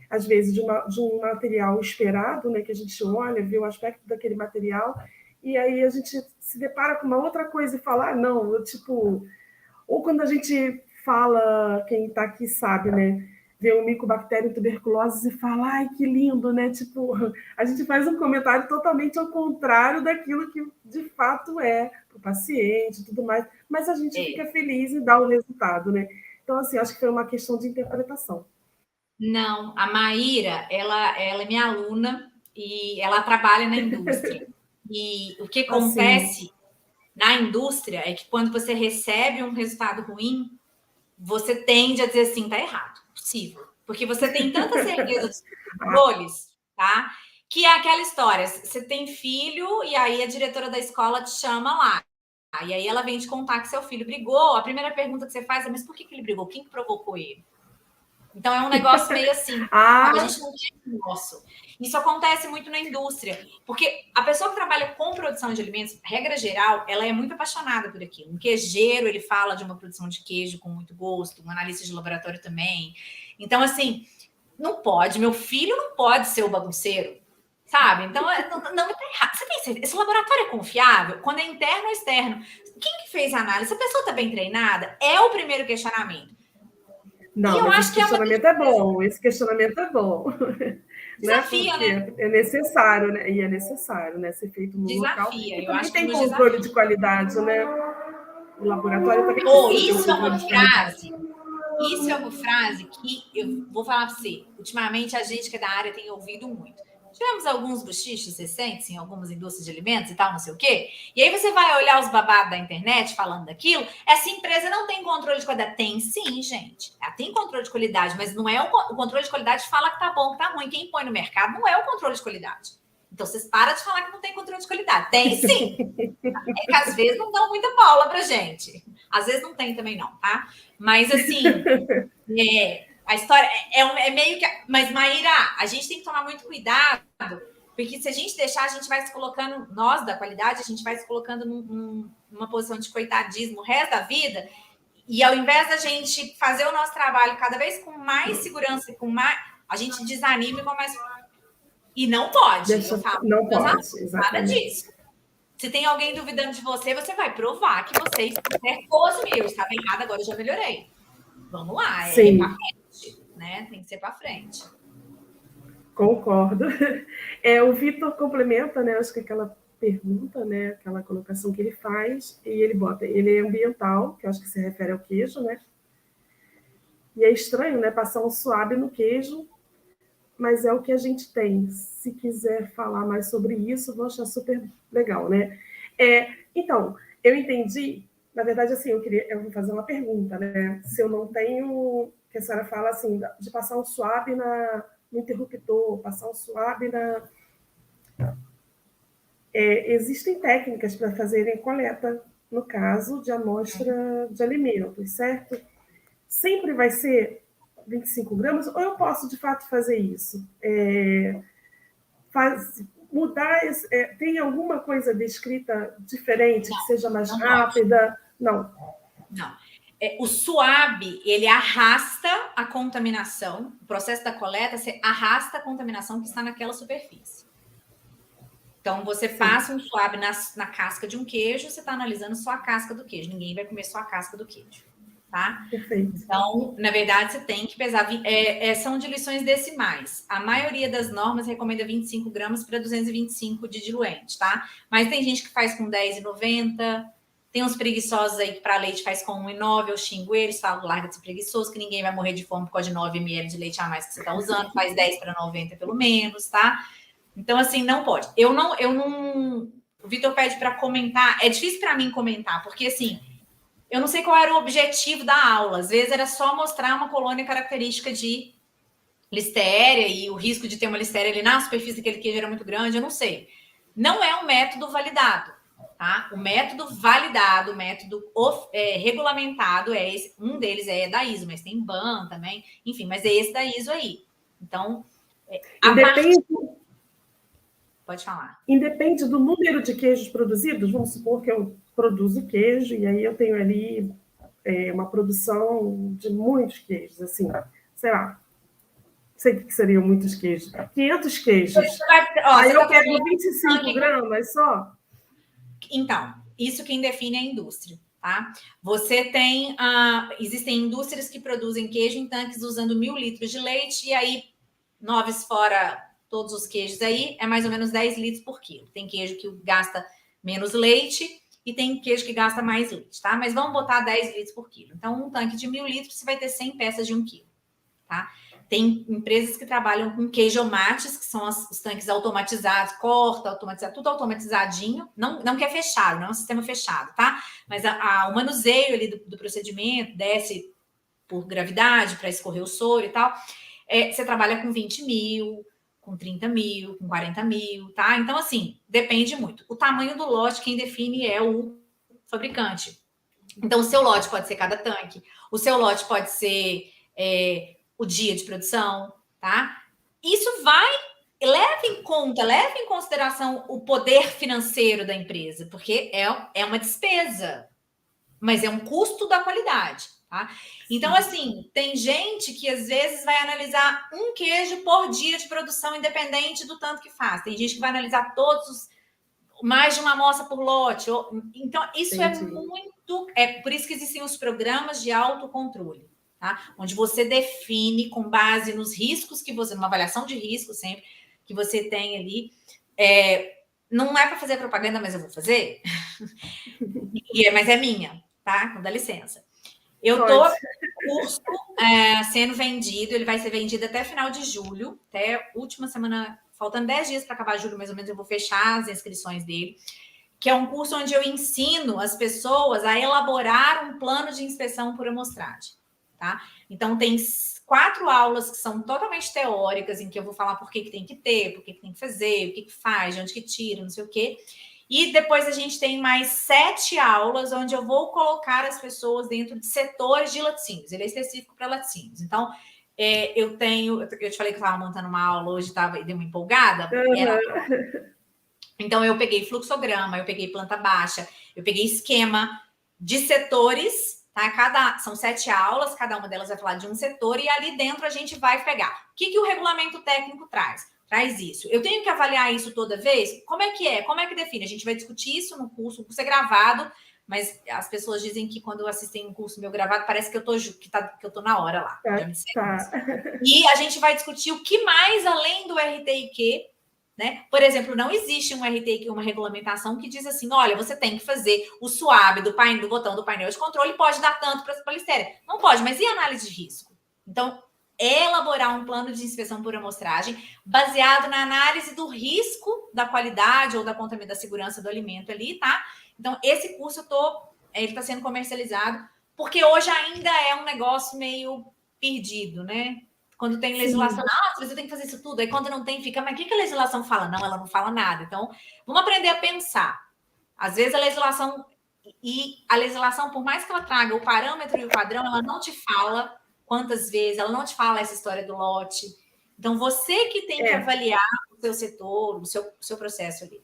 às vezes, de um material esperado, né? Que a gente olha, vê o aspecto daquele material, e aí a gente se depara com uma outra coisa e fala, não, tipo... Ou quando a gente fala, quem está aqui sabe, né? Vê um micobactério tuberculose e fala, ai, que lindo, né? Tipo, a gente faz um comentário totalmente ao contrário daquilo que de fato é para o paciente e tudo mais, mas a gente fica feliz em dar o resultado, né? Então, assim, acho que foi uma questão de interpretação. Não, a Maíra, ela é minha aluna e ela trabalha na indústria. E o que acontece na indústria é que quando você recebe um resultado ruim, você tende a dizer assim, tá errado, possível. Porque você tem tanta certeza dos controles, tá? Que é aquela história, você tem filho e aí a diretora da escola te chama lá. E aí ela vem te contar que seu filho brigou. A primeira pergunta que você faz é, mas por que ele brigou? Quem que provocou ele? Então é um negócio meio assim, a gente não tem nosso. Isso acontece muito na indústria, porque a pessoa que trabalha com produção de alimentos, regra geral, ela é muito apaixonada por aquilo. Um queijeiro, ele fala de uma produção de queijo com muito gosto, um analista de laboratório também. Então, assim, não pode, meu filho não pode ser o bagunceiro, sabe? Então, não está errado. Você tem certeza? Esse laboratório é confiável? Quando é interno ou externo? Quem que fez a análise? A pessoa está bem treinada? É o primeiro questionamento. Não, eu acho esse questionamento é bom. Esse questionamento é bom. Desafia, né? É necessário, né? E é necessário, né? Ser feito no local. E também tem controle de qualidade, né? O laboratório também isso é uma frase. Isso é uma frase que eu vou falar para você. Ultimamente, a gente que é da área tem ouvido muito. Tivemos alguns bochichos recentes em algumas indústrias de alimentos e tal, não sei o quê. E aí você vai olhar os babados da internet falando daquilo. Essa empresa não tem controle de qualidade. Tem sim, gente. Ela tem controle de qualidade, mas não é o controle de qualidade fala que tá bom, que tá ruim. Quem põe no mercado não é o controle de qualidade. Então, vocês param de falar que não tem controle de qualidade. Tem sim. É que às vezes não dão muita bola pra gente. Às vezes não tem também não, tá? Mas assim... a história é meio que... Mas, Maíra, a gente tem que tomar muito cuidado, porque se a gente deixar, a gente vai se colocando... Nós, da qualidade, a gente vai se colocando numa posição de coitadismo o resto da vida, e ao invés da gente fazer o nosso trabalho cada vez com mais segurança, com mais... A gente desanima e começa... E não pode. Eu falo, não pode, nada disso. Se tem alguém duvidando de você, você vai provar que você está certo. Eu estava errada, agora eu já melhorei. Vamos lá, é para frente, né? Tem que ser para frente. Concordo. O Vitor complementa, né? Acho que aquela pergunta, né? Aquela colocação que ele faz, e ele bota, ele é ambiental, que eu acho que se refere ao queijo, né? E é estranho, né? Passar um suave no queijo, mas é o que a gente tem. Se quiser falar mais sobre isso, vou achar super legal, né? Então, eu entendi, na verdade, assim, eu vou fazer uma pergunta, né? Se eu não tenho, que a senhora fala assim, de passar um suave no interruptor, passar um suave existem técnicas para fazerem coleta, no caso de amostra de alimentos, certo? Sempre vai ser 25 gramas, ou eu posso, de fato, fazer isso? Mudar, tem alguma coisa descrita diferente, que seja mais rápida? Não. O SUAB, ele arrasta a contaminação, o processo da coleta, você arrasta a contaminação que está naquela superfície. Então, você passa um SUAB na casca de um queijo, você está analisando só a casca do queijo, ninguém vai comer só a casca do queijo. Tá? Perfeito. Então, na verdade, você tem que pesar... são diluições decimais. A maioria das normas recomenda 25 gramas para 225 de diluente, tá? Mas tem gente que faz com 10,90. Tem uns preguiçosos aí que para leite faz com 1,9. Eu xingo eles, falo, larga de ser preguiçoso, que ninguém vai morrer de fome por causa de 9 ml de leite a mais que você está usando. Faz 10 para 90 pelo menos, tá? Então, assim, não pode. Eu não... O Vitor pede para comentar. É difícil para mim comentar, porque, assim... Eu não sei qual era o objetivo da aula. Às vezes era só mostrar uma colônia característica de listéria e o risco de ter uma listéria ali na superfície daquele queijo era muito grande, eu não sei. Não é um método validado, tá? O método validado, o método regulamentado é esse. Um deles é da ISO, mas tem BAN também. Enfim, mas é esse da ISO aí. Então, pode falar. Independe do número de queijos produzidos. Vamos supor que eu produzo queijo e aí eu tenho ali uma produção de muitos queijos, assim, sei lá, sei que seriam muitos queijos, 500 queijos. Aí eu pego 25 gramas só? Então, isso quem define é a indústria, tá? Você tem... existem indústrias que produzem queijo em tanques usando 1.000 litros de leite e aí, noves fora todos os queijos aí, é mais ou menos 10 litros por quilo. Tem queijo que gasta menos leite e tem queijo que gasta mais leite, tá? Mas vamos botar 10 litros por quilo. Então, um tanque de 1.000 litros, você vai ter 100 peças de 1 quilo, tá? Tem empresas que trabalham com queijomates, que são os tanques automatizados, automatizado, tudo automatizadinho. Não que é fechado, não é um sistema fechado, tá? Mas o manuseio ali do procedimento, desce por gravidade para escorrer o soro e tal. Você trabalha com 20 mil, com 30 mil, com 40 mil, tá? Então, assim, depende muito. O tamanho do lote, quem define é o fabricante. Então, o seu lote pode ser cada tanque, o seu lote pode ser o dia de produção, tá? Isso leva em consideração o poder financeiro da empresa, porque é uma despesa, mas é um custo da qualidade, tá? Então, assim, tem gente que às vezes vai analisar um queijo por dia de produção, independente do tanto que faz. Tem gente que vai analisar mais de uma amostra por lote. Então, isso é por isso que existem os programas de autocontrole, tá? Onde você define com base nos riscos que você, numa avaliação de risco sempre, que você tem ali. Não é para fazer propaganda, mas eu vou fazer. Mas é minha, tá? Então, dá licença. Eu estou com o curso sendo vendido, ele vai ser vendido até final de julho, até última semana, faltando 10 dias para acabar julho, mais ou menos, eu vou fechar as inscrições dele, que é um curso onde eu ensino as pessoas a elaborar um plano de inspeção por amostragem, tá? Então, tem 4 aulas que são totalmente teóricas, em que eu vou falar por que tem que ter, por que tem que fazer, o que faz, de onde que tira, não sei o quê. E depois a gente tem mais 7 aulas, onde eu vou colocar as pessoas dentro de setores de laticínios. Ele é específico para laticínios. Então, eu te falei que eu estava montando uma aula hoje, dei uma empolgada. Então, eu peguei fluxograma, eu peguei planta baixa, eu peguei esquema de setores, tá? São 7 aulas, cada uma delas vai falar de um setor, e ali dentro a gente vai pegar. O que o regulamento técnico traz? Traz isso. Eu tenho que avaliar isso toda vez? Como é que é? Como é que define? A gente vai discutir isso no curso, o curso é gravado, mas as pessoas dizem que quando assistem um curso meu gravado, parece que eu tô na hora lá. E a gente vai discutir o que mais além do RTIQ, né? Por exemplo, não existe um RTIQ, uma regulamentação que diz assim, olha, você tem que fazer o SUAB do botão do painel de controle, pode dar tanto para a polistéria. Não pode, mas e análise de risco? Então, elaborar um plano de inspeção por amostragem baseado na análise do risco da qualidade ou da segurança do alimento ali, tá? Então, esse curso ele está sendo comercializado, porque hoje ainda é um negócio meio perdido, né? Quando tem legislação, você tem que fazer isso tudo. Aí quando não tem, fica, mas o que a legislação fala? Não, ela não fala nada. Então, vamos aprender a pensar. Às vezes a legislação, por mais que ela traga o parâmetro e o padrão, ela não te fala quantas vezes, ela não te fala essa história do lote. Então, você que tem que avaliar o seu setor, o seu processo ali.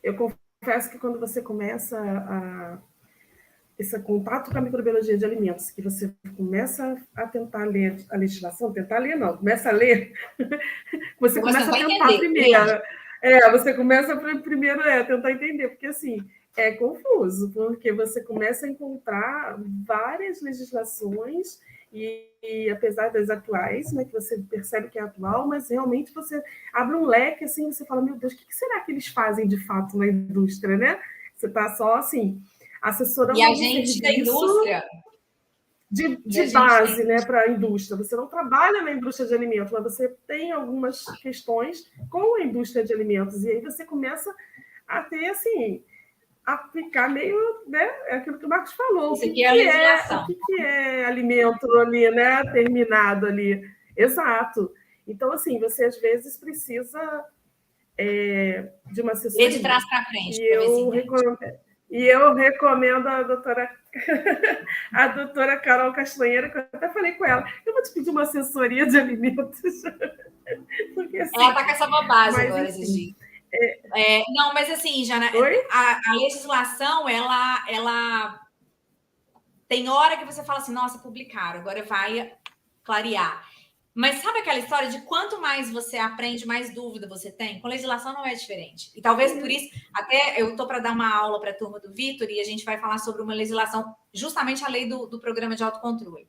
Eu confesso que quando você começa esse contato com a microbiologia de alimentos, que você começa a tentar ler a legislação, começa a ler, você começa a tentar primeiro. Você começa primeiro a tentar entender, porque assim, é confuso, porque você começa a encontrar várias legislações e apesar das atuais, né, que você percebe que é atual, mas realmente você abre um leque, assim, você fala, meu Deus, o que será que eles fazem de fato na indústria, né? Você está só, assim, assessorando e a gente da indústria de base, né, para a indústria. Você não trabalha na indústria de alimentos, mas você tem algumas questões com a indústria de alimentos, e aí você começa a ter, assim, aplicar meio, né, é aquilo que o Marcos falou, o que é alimento ali, né, terminado ali. Exato. Então, assim, você às vezes precisa de uma assessoria. De trás para frente. E eu recomendo a doutora Carol Castanheira, que eu até falei com ela, eu vou te pedir uma assessoria de alimentos. Porque, assim, ela está com essa bobagem agora, Gigi. Não, mas assim, Jana, a legislação, ela tem hora que você fala assim, nossa, publicaram, agora vai clarear. Mas sabe aquela história de quanto mais você aprende, mais dúvida você tem? Com legislação não é diferente. E talvez por isso, até eu estou para dar uma aula para a turma do Vitor e a gente vai falar sobre uma legislação, justamente a lei do programa de autocontrole.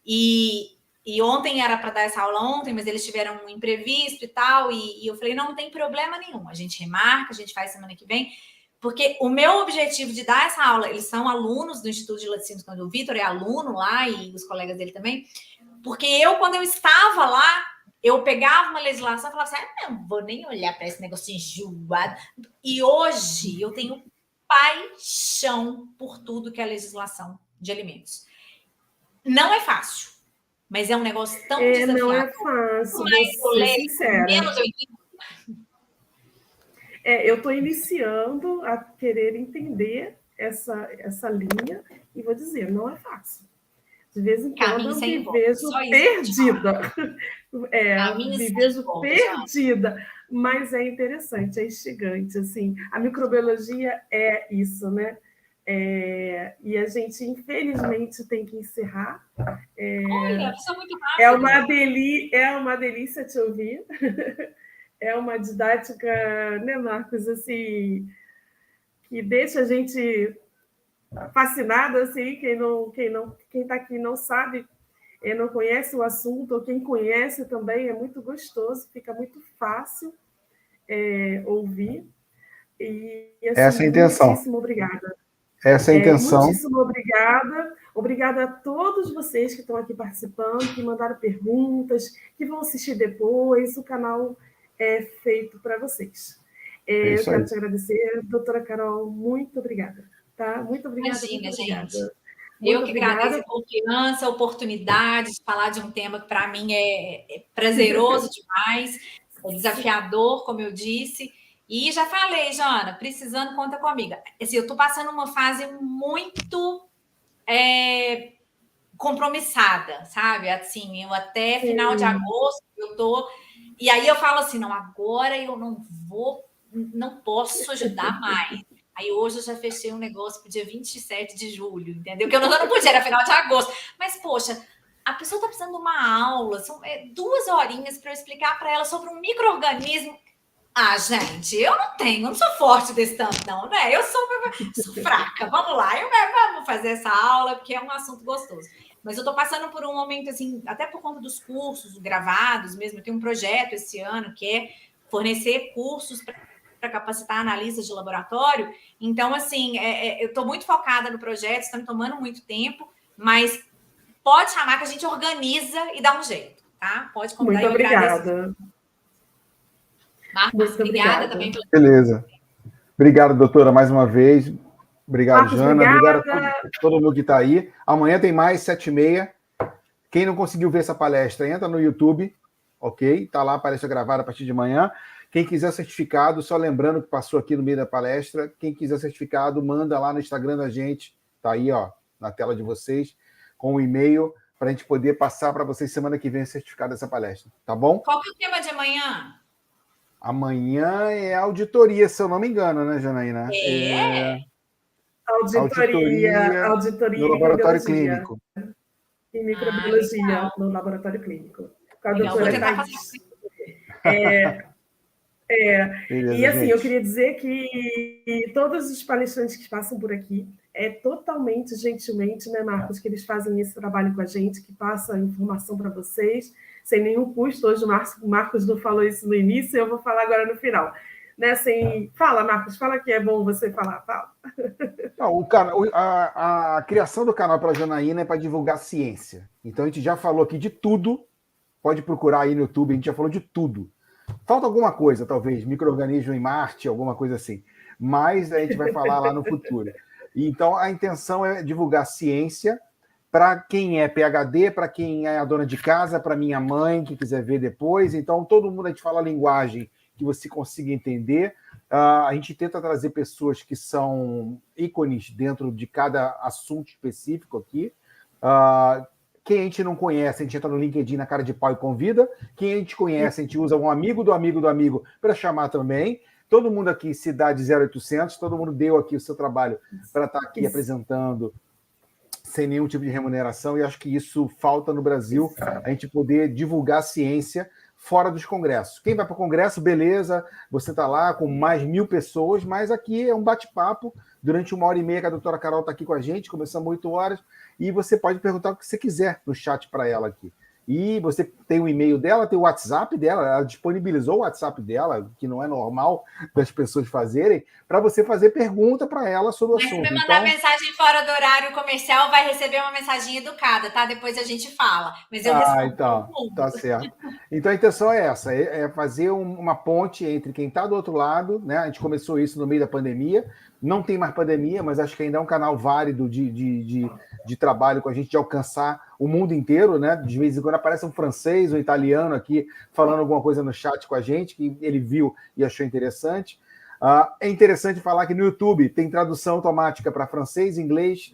E ontem era para dar essa aula ontem, mas eles tiveram um imprevisto e tal, e eu falei, não tem problema nenhum, a gente remarca, a gente faz semana que vem, porque o meu objetivo de dar essa aula, eles são alunos do Instituto de Laticínios, quando o Vitor é aluno lá, e os colegas dele também, porque quando eu estava lá, eu pegava uma legislação e falava assim, não vou nem olhar para esse negócio enjoado, e hoje eu tenho paixão por tudo que é legislação de alimentos. Não é fácil. Mas é um negócio tão Não é desafiador. fácil, Mais vou ser sincera. menos 80. Eu estou iniciando a querer entender essa linha e vou dizer, não é fácil. De vez em quando eu me vejo perdida. Me vejo perdida, mas é interessante, é instigante. Assim, a microbiologia é isso, né? E a gente, infelizmente, tem que encerrar. Olha, isso é muito rápido. É uma delícia te ouvir. É uma didática, né, Marcos, assim, que deixa a gente fascinado, assim, quem está aqui não sabe, não conhece o assunto, ou quem conhece também, é muito gostoso, fica muito fácil ouvir. E, assim, essa é a intenção. Muitíssimo obrigada. Essa é a intenção. Muitíssimo obrigada. Obrigada a todos vocês que estão aqui participando, que mandaram perguntas, que vão assistir depois. O canal é feito para vocês. Eu quero te agradecer, doutora Carol, muito obrigada. Tá? Muito obrigada. Imagina, muito gente. Muito eu que agradeço a confiança, a oportunidade de falar de um tema que, para mim, é prazeroso demais, é desafiador, como eu disse. E já falei, Jana, precisando, conta comigo. Assim, eu estou passando uma fase muito compromissada, sabe? Assim, eu até final de agosto, eu tô... E aí eu falo assim, não, agora eu não posso ajudar mais. Aí hoje eu já fechei um negócio para o dia 27 de julho, entendeu? Que eu não podia, era final de agosto. Mas, poxa, a pessoa está precisando de uma aula, são 2 horinhas para eu explicar para ela sobre um micro-organismo. Ah, gente, eu não sou forte desse tanto, não, né? Eu sou fraca. Vamos lá, vamos fazer essa aula, porque é um assunto gostoso. Mas eu estou passando por um momento, assim, até por conta dos cursos gravados mesmo. Eu tenho um projeto esse ano que é fornecer cursos para capacitar analistas de laboratório. Então, assim, eu estou muito focada no projeto, está me tomando muito tempo, mas pode chamar que a gente organiza e dá um jeito, tá? Pode convidar. Muito obrigada. Marcos, obrigada também. Beleza. Obrigado, doutora, mais uma vez. Obrigado, Marcos, Jana. Obrigado a todo mundo que está aí. Amanhã tem mais, 7h30. Quem não conseguiu ver essa palestra, entra no YouTube, ok? Está lá a palestra gravada a partir de manhã. Quem quiser certificado, só lembrando que passou aqui no meio da palestra, quem quiser certificado, manda lá no Instagram da gente, tá aí, ó, na tela de vocês, com o e-mail, para a gente poder passar para vocês semana que vem o certificado dessa palestra, tá bom? Qual que é o tema de amanhã? Amanhã é auditoria, se eu não me engano, né, Janaína? Auditoria no laboratório clínico. E microbiologia no laboratório clínico. Com a doutora Thaís. Beleza, e assim, gente, eu queria dizer que todos os palestrantes que passam por aqui, totalmente gentilmente, né, Marcos, que eles fazem esse trabalho com a gente, que passa a informação para vocês, sem nenhum custo. Hoje o Marcos não falou isso no início, eu vou falar agora no final. Né, Fala, Marcos, fala que é bom você falar. Fala. Não, a criação do canal pela Janaína é para divulgar ciência. Então a gente já falou aqui de tudo, pode procurar aí no YouTube, a gente já falou de tudo. Falta alguma coisa, talvez, micro-organismo em Marte, alguma coisa assim. Mas a gente vai falar lá no futuro. Então, a intenção é divulgar ciência para quem é PhD, para quem é a dona de casa, para minha mãe, que quiser ver depois. Então, todo mundo, a gente fala a linguagem que você consiga entender. A gente tenta trazer pessoas que são ícones dentro de cada assunto específico aqui. Quem a gente não conhece, a gente entra no LinkedIn na cara de pau e convida. Quem a gente conhece, a gente usa um amigo do amigo do amigo para chamar também. Todo mundo aqui se dá de 0800, todo mundo deu aqui o seu trabalho para estar aqui apresentando sem nenhum tipo de remuneração, e acho que isso falta no Brasil, a gente poder divulgar a ciência fora dos congressos. Quem vai para o congresso, beleza, você está lá com mais 1.000 pessoas, mas aqui é um bate-papo durante 1h30 que a doutora Carol está aqui com a gente, começamos 8 horas, e você pode perguntar o que você quiser no chat para ela aqui. E você tem o e-mail dela, tem o WhatsApp dela, ela disponibilizou o WhatsApp dela, que não é normal das pessoas fazerem, para você fazer pergunta para ela sobre o assunto. Mas se me mandar mensagem fora do horário comercial, vai receber uma mensagem educada, tá? Depois a gente fala. Mas eu respondo então, todo mundo. Tá certo. Então a intenção é essa, é fazer uma ponte entre quem está do outro lado, né? A gente começou isso no meio da pandemia, Não tem mais pandemia, mas acho que ainda é um canal válido de trabalho com a gente, de alcançar o mundo inteiro, né? De vez em quando aparece um francês, um italiano aqui falando alguma coisa no chat com a gente, que ele viu e achou interessante. É interessante falar que no YouTube tem tradução automática para francês, inglês,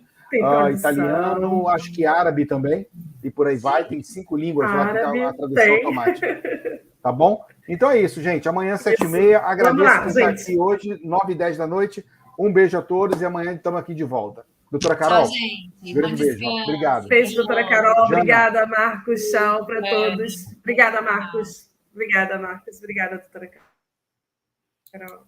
italiano, acho que árabe também, e por aí vai. Tem 5 línguas lá que tá a tradução automática. Tá bom? Então é isso, gente. Amanhã, 7h30. Agradeço por estar aqui hoje, 9h10 da noite. Um beijo a todos e amanhã estamos aqui de volta. Doutora Carol. Tchau, gente. Grande beijo. Obrigado. Beijo, doutora Carol. Obrigada, Marcos. Tchau para todos. Obrigada, Marcos. Obrigada, Marcos. Obrigada, doutora Carol.